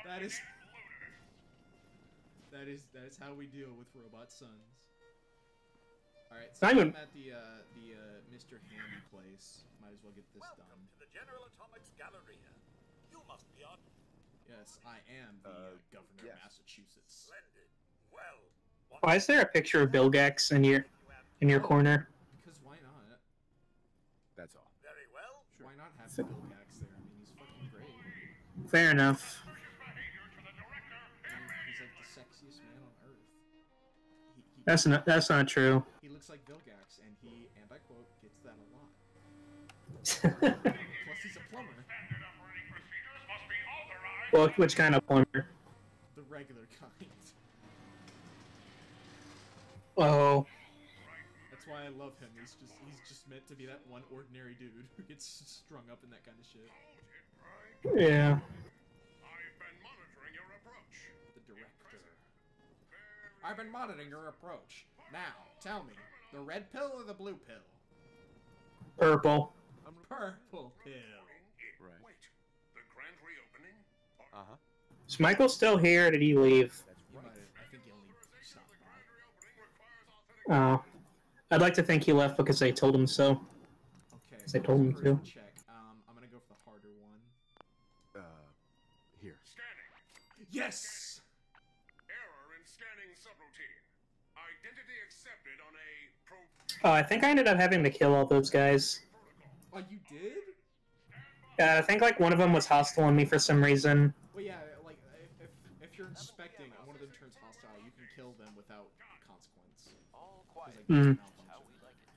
That is how we deal with robot sons. All right, so Simon. I'm at the Mr. Handy place. Might as well get this done. To the General Atomics Galleria. You must be on. Yes, I am the governor of Massachusetts. Why is there a picture of Bill Gax in your corner? Because why not? That's all. Why not have Bill Gax there? I mean, he's fucking great. Fair enough. I mean, he's like the sexiest man on earth. That's not true. He looks like Bill Gax, and he, and I quote, gets that a lot. Plus, he's a plumber. Well, which kind of plumber? The regular kind. Oh. That's why I love him. He's just meant to be that one ordinary dude who gets strung up in that kind of shit. Yeah. The director. I've been monitoring your approach. Now, tell me, the red pill or the blue pill? Purple. Purple pill. Right. Uh-huh. Is Michael still here, or did he leave? He might have, I think he only stopped by. Oh. I'd like to think he left because I told him so. Okay. I told him to. Check. I'm gonna go for the harder one. Here. Yes! Error in scanning subroutine. Identity accepted on a Oh, I think I ended up having to kill all those guys. Oh, you did? I think like one of them was hostile on me for some reason. Well, yeah, like if you're inspecting and one of them turns hostile, you can kill them without consequence. All quiet. Like, Mm. How we like it.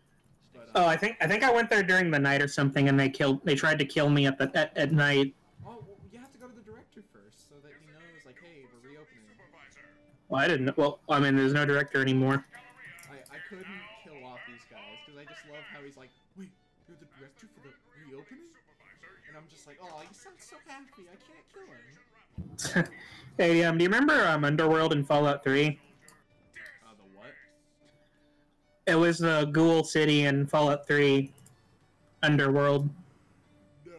Stay Oh, I think I went there during the night or something, and they tried to kill me at night. Oh, well, you have to go to the director first, so that he knows, like, hey, we're reopening. Well, I didn't. Well, I mean, there's no director anymore. I couldn't kill off these guys because I just love how he's like, wait, you're the director for the reopening? And I'm just like, oh, he sounds so happy. I can't kill him. Hey, do you remember Underworld in Fallout 3? The what? It was the Ghoul City in Fallout 3. Underworld. No.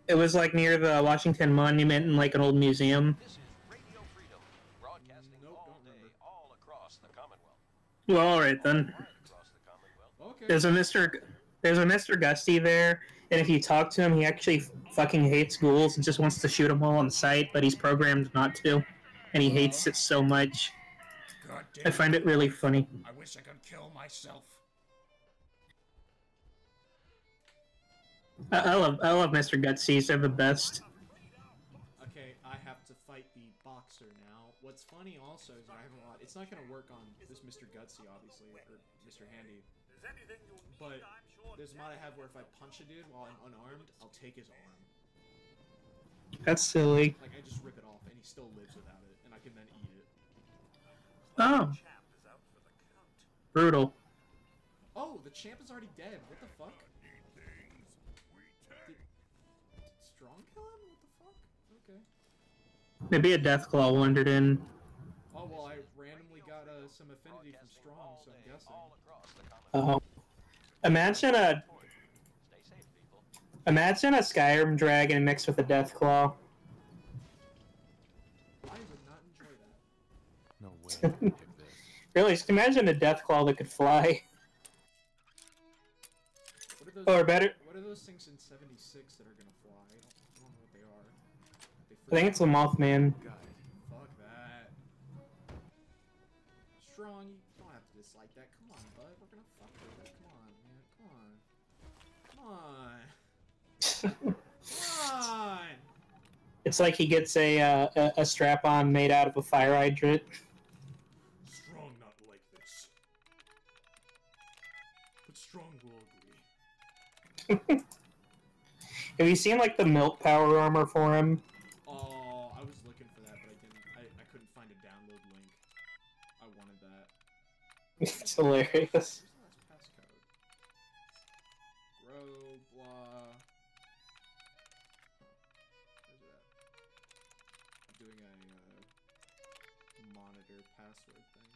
It was like near the Washington Monument in like an old museum. This is Radio Freedom, broadcasting Nope, all don't day, remember. all across the Commonwealth. Well, all right then. Right across the Commonwealth. Okay. There's a Mr. Gusty there, and if you talk to him, he actually fucking hates ghouls and just wants to shoot them all on sight, but he's programmed not to, and he hates it so much. God damn I find it really funny. I wish I could kill myself. I love Mr. Gutsy. They're the best. Okay, I have to fight the boxer now. What's funny also is I have a lot. It's not gonna work on this Mr. Gutsy, obviously, or Mr. Handy. But there's a mod I have where if I punch a dude while I'm unarmed, I'll take his arm. That's silly. Like I just rip it off, and he still lives without it, and I can then eat it. Oh. Brutal. Oh, the champ is already dead. What the fuck? Did Strong kill him? What the fuck? Okay. Maybe a Deathclaw wandered in. Oh well, I randomly got some affinity from Strong, so I'm guessing. All across the Commonwealth. Imagine a Stay safe, people. imagine a Skyrim dragon mixed with a Deathclaw. I would not enjoy that. No way. I can get this. Really, just imagine a Deathclaw that could fly. What are those? Or better, What are those things in 76 that are gonna fly? I don't know what they are. They I think it's a Mothman. Got it. Fuck that. Strong, you don't have to dislike that. Come on, bud. We're gonna fuck with it. Come on, man. Come on. Come on. Come on. It's like he gets a strap-on made out of a fire hydrant. Strong not like this. But Strong will agree. Have you seen like the milk power armor for him? Oh, I was looking for that, but I didn't. I couldn't find a download link. I wanted that. It's hilarious. Where's the last passcode? Grow, blah. Where's it at? I'm doing a monitor password thing.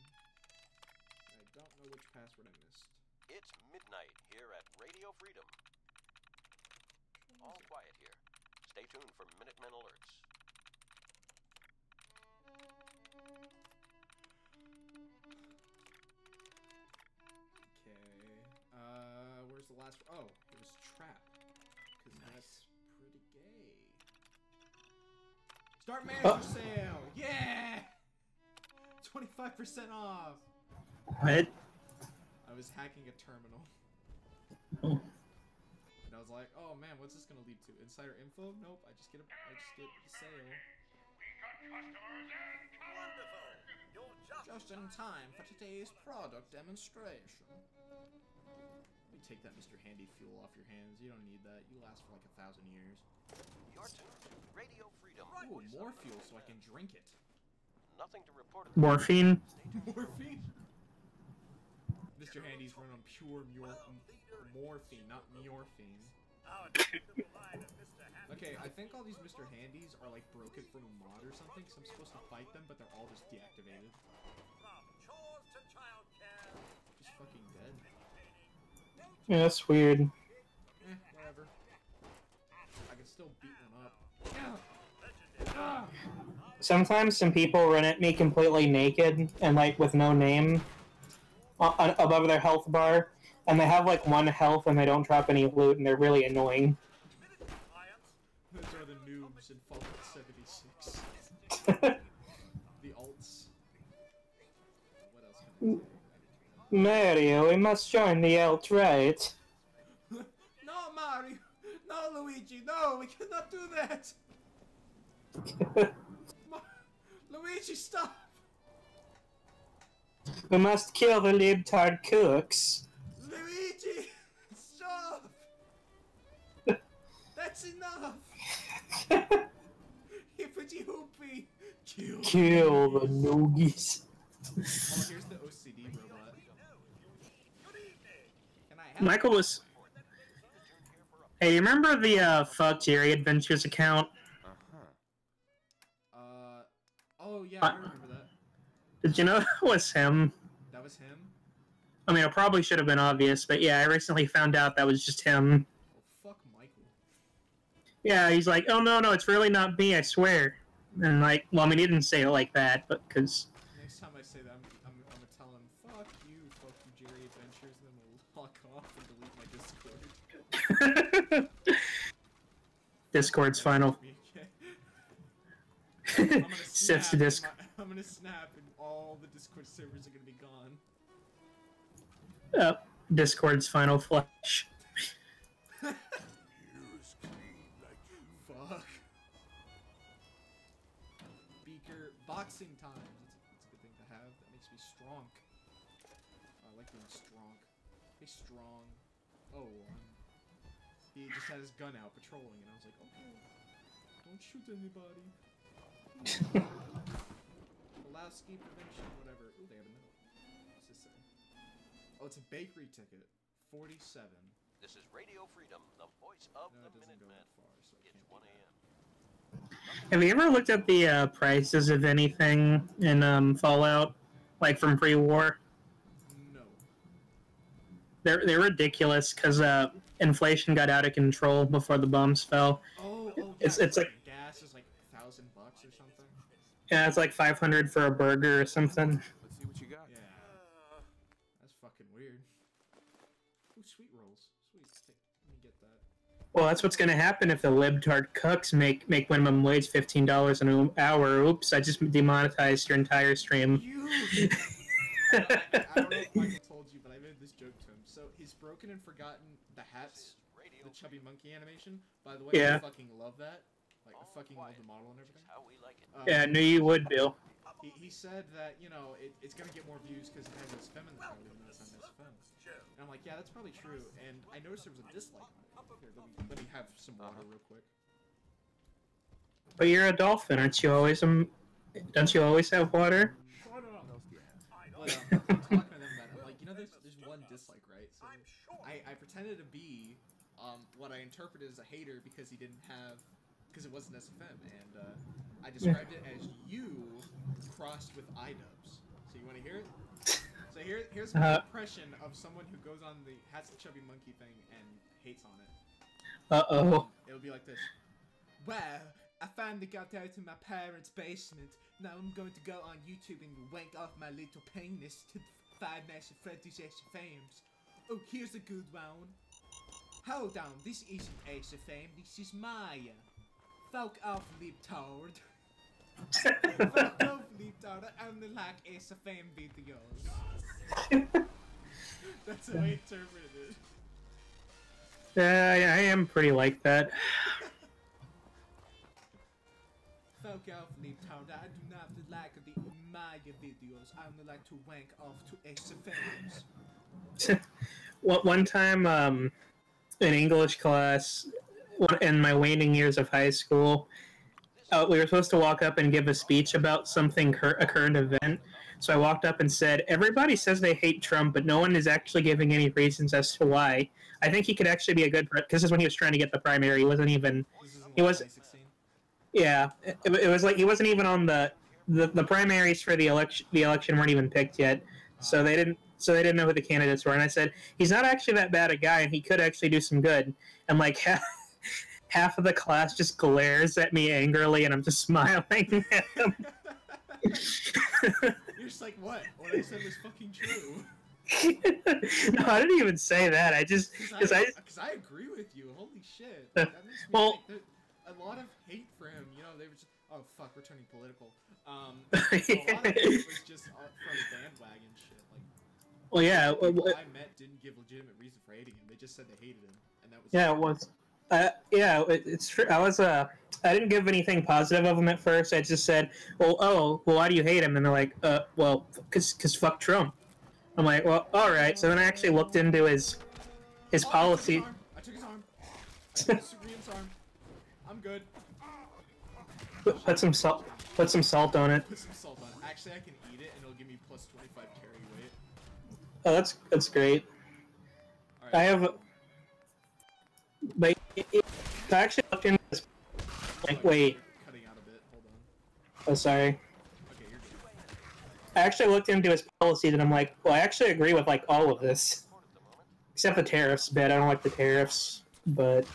I don't know which password I missed. It's midnight here at Radio Freedom. All quiet here. Stay tuned for Minutemen alerts. Okay. Where's the last? Oh, it was trap. Because that's pretty gay. Start manager sale! Yeah! 25% off! What? I was hacking a terminal. Oh. And I was like, oh man, what's this gonna lead to? Insider info? Nope, I just get a sale. Just in time for today's product demonstration. Let me take that Mr. Handy fuel off your hands. You don't need that. You last for like 1,000 years. Your turn. Radio Freedom. Ooh, more fuel so I can drink it. Nothing to report. Morphine? Morphine? Mr. Handy's run on pure morphine, not morphine. Okay, I think all these Mr. Handys are like broken from a mod or something, so I'm supposed to fight them, but they're all just deactivated. Just fucking dead. Yeah, that's weird. Whatever. I can still beat one up. Sometimes some people run at me completely naked and like with no name above their health bar, and they have like 1 health and they don't drop any loot, and they're really annoying. Those are the noobs in Fallout 76. The alts. What else can I say? Mario, we must join the alt-right. No, Mario! No, Luigi! No, we cannot do that! Luigi, stop! We must kill the libtard cooks. Luigi! Stop! That's enough! Hippity hoopy! Kill the noogies. Oh, here's the OCD robot. Can I help? Michael was... Hey, you remember the Fuck Jerry Adventures account? Oh yeah, I remember that. Did you know that was him? That was him? I mean, it probably should have been obvious, but yeah, I recently found out that was just him. Oh, fuck Michael. Yeah, he's like, oh no, it's really not me, I swear. And like, well, I mean, he didn't say it like that, but because... Next time I say that, I'm gonna tell him, fuck you, Jerry Adventures, and then we'll lock off and delete my Discord. Discord's final. Sifts to disc. I'm gonna snap and all the Discord servers are gonna be gone. Discord's final flush. Fuck. Beaker boxing times. It's a good thing to have. That makes me strong. I like being strong. Be strong. Oh, he just had his gun out patrolling, and I was like, okay, don't shoot anybody. Pulaski prevention, whatever. Ooh, they have a note. What's this say? Oh, it's a bakery ticket. 47. This is Radio Freedom, the voice of No, the it doesn't go Minutemen. that far, so I It's can't 1 do a.m. Have you ever looked at the prices of anything in Fallout, like from pre-war? No. They're ridiculous because inflation got out of control before the bombs fell. Oh, yeah. It's like gas is like $1,000 or something. yeah, it's like 500 for a burger or something. Let's see what you got. Yeah. That's fucking weird. Ooh, sweet rolls. Sweet. Let me get that. Well, that's what's gonna happen if the libtard cooks make minimum wage $15 an hour. Oops, I just demonetized your entire stream. You. I don't know if Michael told you, but I made this joke to him. So he's broken and forgotten the hats, the chubby monkey animation. By the way, Yeah. I fucking love that. Like, I fucking love the model and everything. How we like it. Yeah, I knew you would, Bill. He said that, you know, it's gonna get more views because it has this femme in the title, even though it's not SFM. And I'm like, yeah, that's probably true. And I noticed there was a dislike on it. Here, let me have some water real quick. But you're a dolphin, aren't you always? Don't you always have water? Shut up. But, I'm talking to them about it. I'm like, you know, there's one dislike, right? So I pretended to be what I interpreted as a hater because he didn't have, because it wasn't SFM, and I described it as you crossed with iDubbbz. So you want to hear it? So here's my impression of someone who goes on the Hats the Chubby Monkey thing and hates on it. Uh-oh. It'll be like this. Well, I finally got out of my parents' basement. Now I'm going to go on YouTube and wank off my little penis to Five Nights at Freddy's SFMs. Oh, here's a good one. Hold on, this isn't SFM, this is Maya. Fuck off, libtard. Fuck off, retard. I only like Ace of Fame videos. That's how I interpreted it. Yeah, I am pretty like that. Fuck off, retard. I do not like the Maya videos. I only like to wank off to Ace of Fames. One time, in English class, in my waning years of high school, we were supposed to walk up and give a speech about something, a current event. So I walked up and said, everybody says they hate Trump, but no one is actually giving any reasons as to why. I think he could actually be a good, because this is when he was trying to get the primary. He wasn't even, he was, 2016? yeah, it was like he wasn't even on the primaries for the election weren't even picked yet. So they didn't know who the candidates were. And I said, he's not actually that bad a guy, and he could actually do some good. And like half of the class just glares at me angrily, and I'm just smiling at them. You're just like, what? What I said was fucking true. No, I didn't even say that. I just Because I agree with you. Holy shit. That makes me Well, think that a lot of hate for him. You know, they were just, oh fuck, we're turning political. A lot of it was just from bandwagon shit. Like, well, yeah. the people I met didn't give legitimate reason for hating him. They just said they hated him, and that was Yeah, it was. Yeah, it's true. I didn't give anything positive of him at first. I just said, well, why do you hate him? And they're like, well, cause fuck Trump. I'm like, well, all right. So then I actually looked into his policy. I took his arm. I took his arm. I'm good. Put some salt on it. Put some salt on it. Actually, I can eat it, and it'll give me plus 25 carry weight. Oh, that's great. All right. I have, but I actually looked into this. Like, wait. Cutting out a bit. Hold on. Oh, sorry. Okay, you're good. I actually looked into his policies, and I'm like, well, I actually agree with like all of this, except the tariffs bit. I don't like the tariffs, but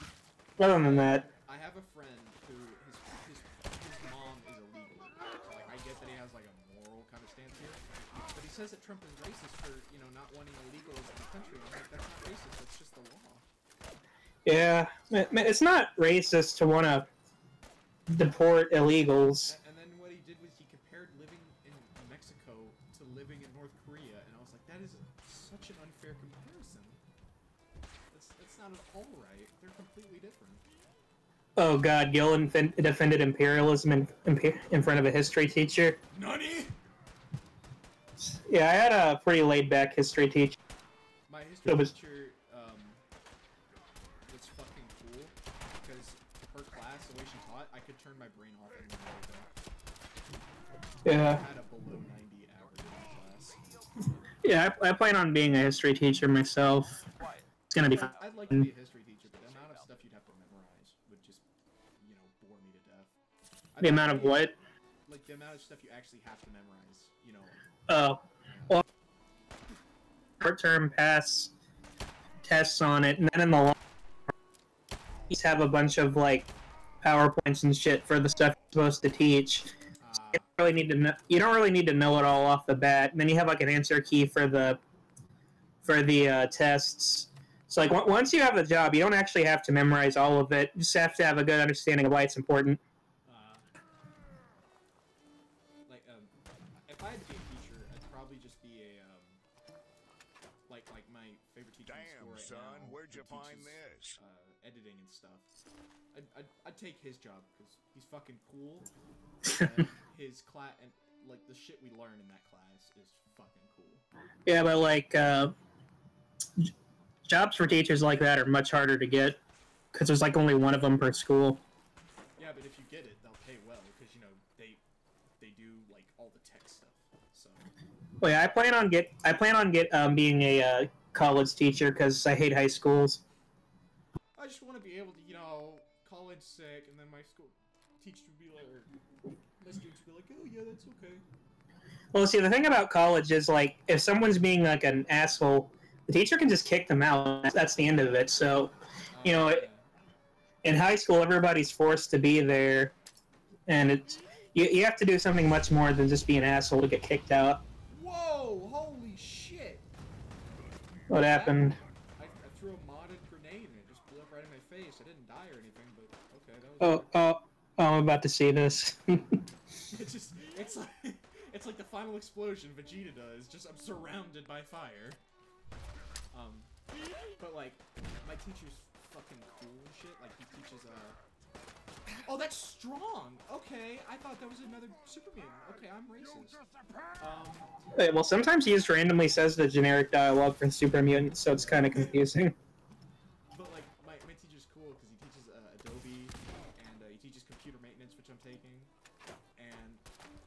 other than that, I have a friend who his mom is illegal. So, like, I get that he has like a moral kind of stance here, but he says that Trump is racist for not wanting illegals in the country. I'm like, that's not racist. That's just the law. yeah, it's not racist to want to deport illegals. And then what he did was he compared living in Mexico to living in North Korea, and I was like, that is such an unfair comparison. That's not at all right. They're completely different. Oh God, Gil defended imperialism in front of a history teacher. Nani? Yeah, I had a pretty laid-back history teacher. My history was- teacher was fucking cool because her class, the way she taught, I could turn my brain off in the middle of it. Yeah, I had a below 90 average in my class. yeah, I plan on being a history teacher myself. It's gonna be fun. I'd like to be a history teacher, but the amount of stuff you'd have to memorize would just, bore me to death. The amount of what? Like, the amount of stuff you actually have to memorize, Oh, well, short-term pass tests on it, and then in the long run, you have a bunch of like PowerPoints and shit for the stuff you're supposed to teach. You don't really need to know. You don't really need to know it all off the bat. And then you have like an answer key for the tests. So like once you have the job, you don't actually have to memorize all of it. You just have to have a good understanding of why it's important. If I had to be a teacher, I'd probably just be a like my favorite teacher in school Damn, right son, now, where'd who you find teaches, this? Editing and stuff. I'd take his job because he's fucking cool. And his class and like the shit we learn in that class is fucking cool. Yeah, but like jobs for teachers like that are much harder to get because there's like only one of them per school. Yeah, but if you get it, they'll pay well because they do like all the tech stuff. So. Well, yeah, I plan on being a college teacher because I hate high schools. I just want to be able to, college sick, and then my school teacher would be like, or my students would be like, oh yeah, that's okay. Well, see, the thing about college is like if someone's being like an asshole, the teacher can just kick them out. That's the end of it. So, Yeah. in high school, everybody's forced to be there, and it's you have to do something much more than just be an asshole to get kicked out. Whoa! Holy shit! What happened? I threw a modded grenade and it just blew up right in my face. I didn't die or anything, but okay, that was. Oh, I'm about to see this. It's like the final explosion Vegeta does. Just I'm surrounded by fire. But like my teacher's fucking cool and shit. Like he teaches Oh, that's strong. Okay, I thought that was another super mutant. Okay, I'm racist. Well, sometimes he just randomly says the generic dialogue for super mutants, so it's kind of confusing. But like my teacher's cool because he teaches Adobe and he teaches computer maintenance, which I'm taking. And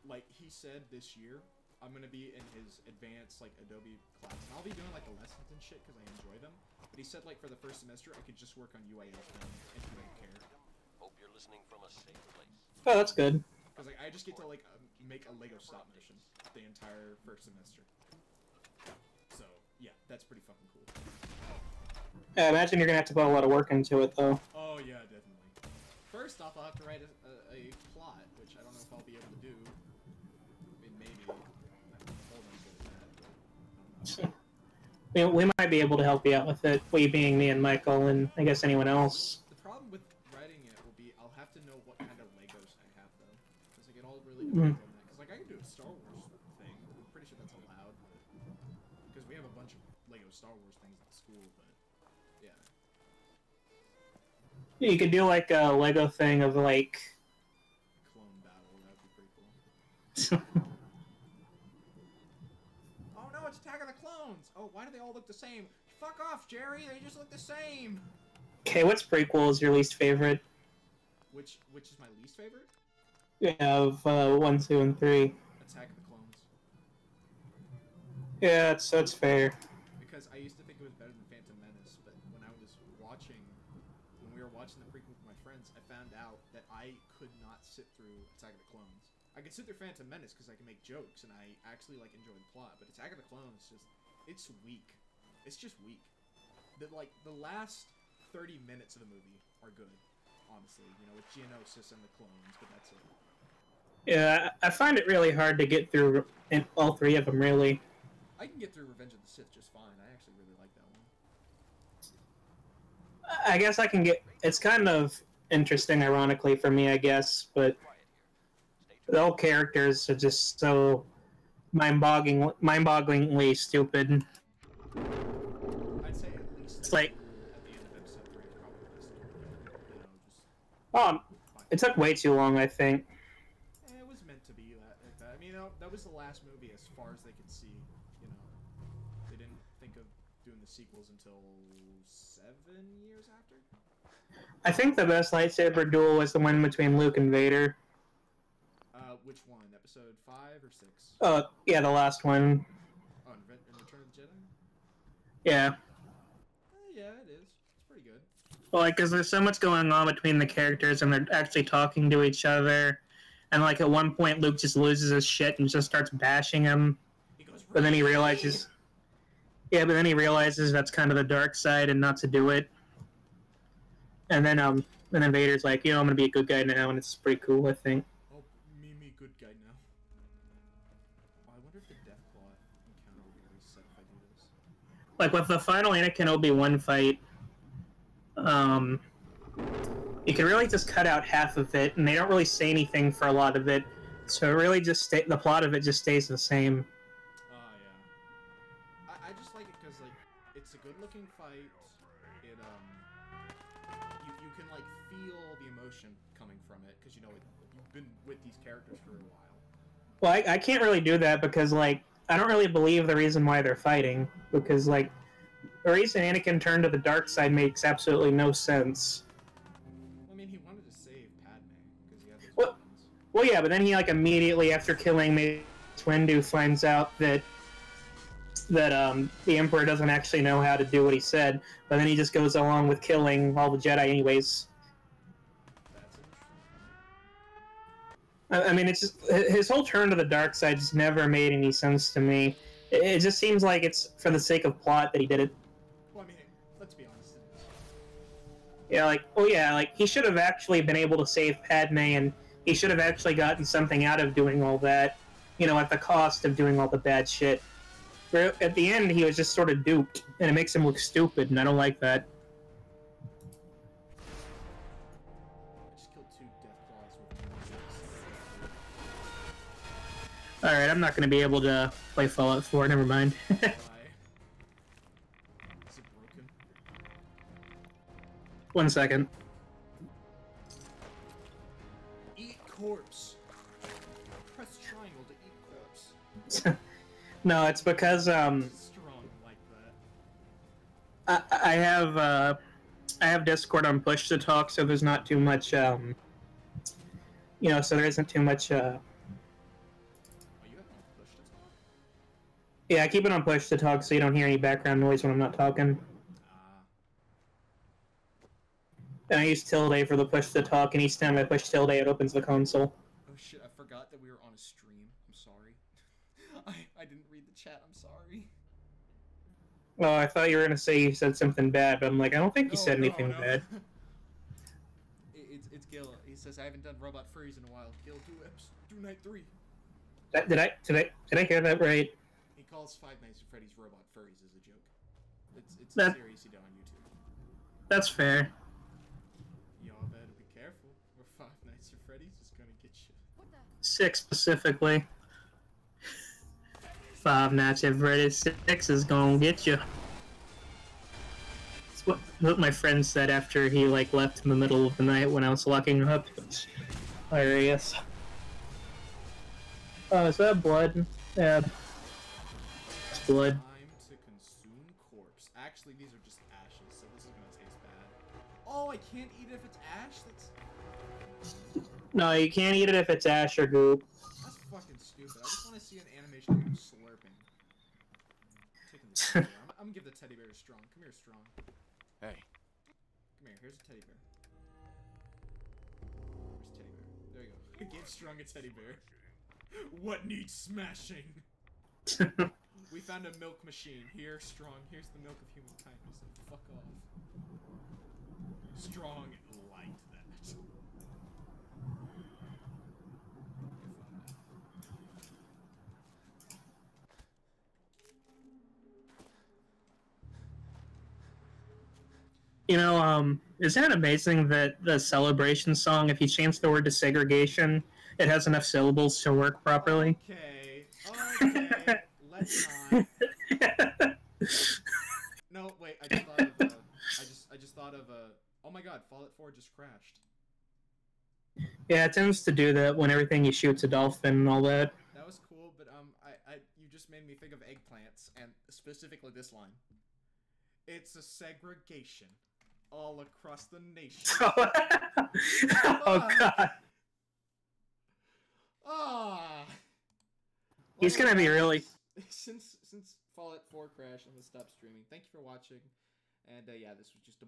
like he said this year, I'm gonna be in his advanced like Adobe class, and I'll be doing like the lessons and shit because I enjoy them. But he said like for the first semester I could just work on UI then, and he won't care. Hope you're listening from a safe place. Oh, that's good. Because like I just get to like make a Lego stop motion the entire first semester. So yeah, that's pretty fucking cool. I imagine you're gonna have to put a lot of work into it, though. Oh yeah, definitely. First off, I'll have to write a plot, which I don't know if I'll be able to do. I mean, maybe. We might be able to help you out with it. We being me and Michael, and I guess anyone else. The problem with writing it will be I'll have to know what kind of Legos I have, though. Because like, it all really depends on that. Because like I can do a Star Wars thing. I'm pretty sure that's allowed. Because we have a bunch of Lego Star Wars things at school, but yeah. You could do like a Lego thing of like Clone battle. That would be pretty cool. Oh no, it's Attack of the Clones! Oh, why do they all look the same? Fuck off, Jerry! They just look the same! Okay, what's prequel is your least favorite? Which is my least favorite? Yeah, of 1, 2, and 3. Attack of the Clones. Yeah, that's fair. Because I used to think it was better than Phantom Menace, but when we were watching the prequel with my friends, I found out that I could not sit through Attack of the Clones. I could sit through Phantom Menace because I can make jokes and I actually like enjoy the plot, but Attack of the Clones it's weak. It's just weak. The last 30 minutes of the movie are good, honestly. You know, with Geonosis and the clones, but that's it. Yeah, I find it really hard to get through all 3 of them, really. I can get through Revenge of the Sith just fine. I actually really like that one. I guess I can get... It's kind of interesting, ironically, for me, I guess, but the whole characters are just so mind-bogglingly stupid. I'd say at least it's like... at the end of episode 3 is probably the best. You know, just... it took way too long, I think. It was meant to be like that. I mean, that was the last movie as far as they could see. You know, they didn't think of doing the sequels until 7 years after. I think the best lightsaber duel was the one between Luke and Vader. Which one? Episode 5 or 6? Yeah, the last one. Oh, in Return of the Jedi? Yeah. Yeah, it is. It's pretty good. Well, like, because there's so much going on between the characters, and they're actually talking to each other. And, like, at one point, Luke just loses his shit and just starts bashing him. He goes, but then he realizes... Yeah, but then he realizes that's kind of the dark side and not to do it. And then Vader's like, you know, I'm gonna be a good guy now, and it's pretty cool, I think. Oh, me, good guy now. Oh, I wonder if the Deathclaw encounter will be reset if I do this. Like, with the final Anakin Obi-Wan fight, you can really just cut out half of it, and they don't really say anything for a lot of it, so it really just the plot of it just stays the same. Yeah. I just like it because, like, it's a good-looking fight. It, you can, like, feel the emotion coming from it, because, you know, you've been with these characters for a while. Well, I can't really do that because, like, I don't really believe the reason why they're fighting, because, like, the reason Anakin turned to the dark side makes absolutely no sense. Well, I mean, he wanted to save Padme, because he had those weapons. Well, yeah, but then he, like, immediately after killing Mace Windu finds out that the Emperor doesn't actually know how to do what he said, but then he just goes along with killing all the Jedi anyways. That's interesting. I mean, it's just, his whole turn to the dark side just never made any sense to me. It just seems like it's for the sake of plot that he did it. Well, I mean, let's be honest. Yeah, like, oh yeah, like, he should have actually been able to save Padme, and he should have actually gotten something out of doing all that, you know, at the cost of doing all the bad shit. At the end, he was just sort of duped, and it makes him look stupid, and I don't like that. I just killed 2 Deathclaws with Alright, I'm not gonna be able to play Fallout 4, never mind. Why? Is it broken? 1 second. Eat corpse. Press triangle to eat corpse. No, it's because, Strong like that. I have Discord on push to talk, so there's not too much, so there isn't too much, Oh, you have one push to talk? Yeah, I keep it on push to talk so you don't hear any background noise when I'm not talking. Ah. And I use tilde for the push to talk, and each time I push tilde, it opens the console. Oh shit, I forgot that we were on a stream. I'm sorry. I didn't read the chat, I'm sorry. Oh, I thought you were gonna say you said something bad, but I'm like, I don't think you said anything bad. It's Gil. He says, I haven't done Robot Furries in a while. Gil, do night 3. Did I hear that right? He calls Five Nights at Freddy's Robot Furries as a joke. It's That- a series he did on YouTube. That's fair. Y'all better be careful, or Five Nights at Freddy's is gonna get you. 6 specifically. 5 Nights at Freddy's 6 is gonna get you. That's what my friend said after he left in the middle of the night when I was locking up. It's hilarious. Oh, is that blood? Yeah. It's blood. Time to consume corpse. Actually, these are just ashes, so this is gonna taste bad. Oh, I can't eat it if it's ash? No, you can't eat it if it's ash or goop. That's fucking stupid. I just want to see an animation of him slurping. Taking the teddy bear. I'm gonna give the teddy bear a Strong. Come here, Strong. Hey, Come here. Here's a teddy bear. Where's teddy bear? There you go. I gave Strong a teddy bear. What needs smashing? We found a milk machine. Here, Strong. Here's the milk of human kindness. And fuck off. Strong liked that. Isn't it amazing that the celebration song, if you change the word to segregation, it has enough syllables to work properly? Okay. Let's not. No, wait. I just thought of. I just thought of. Oh my God! Fallout 4 just crashed. Yeah, it tends to do that when everything you shoot's a dolphin and all that. That was cool, but you just made me think of eggplants, and specifically this line. It's a segregation all across the nation. Oh God. Ah. He's gonna be really. Since Fallout 4 crashed, I'm gonna stop streaming. Thank you for watching, and yeah, this was just a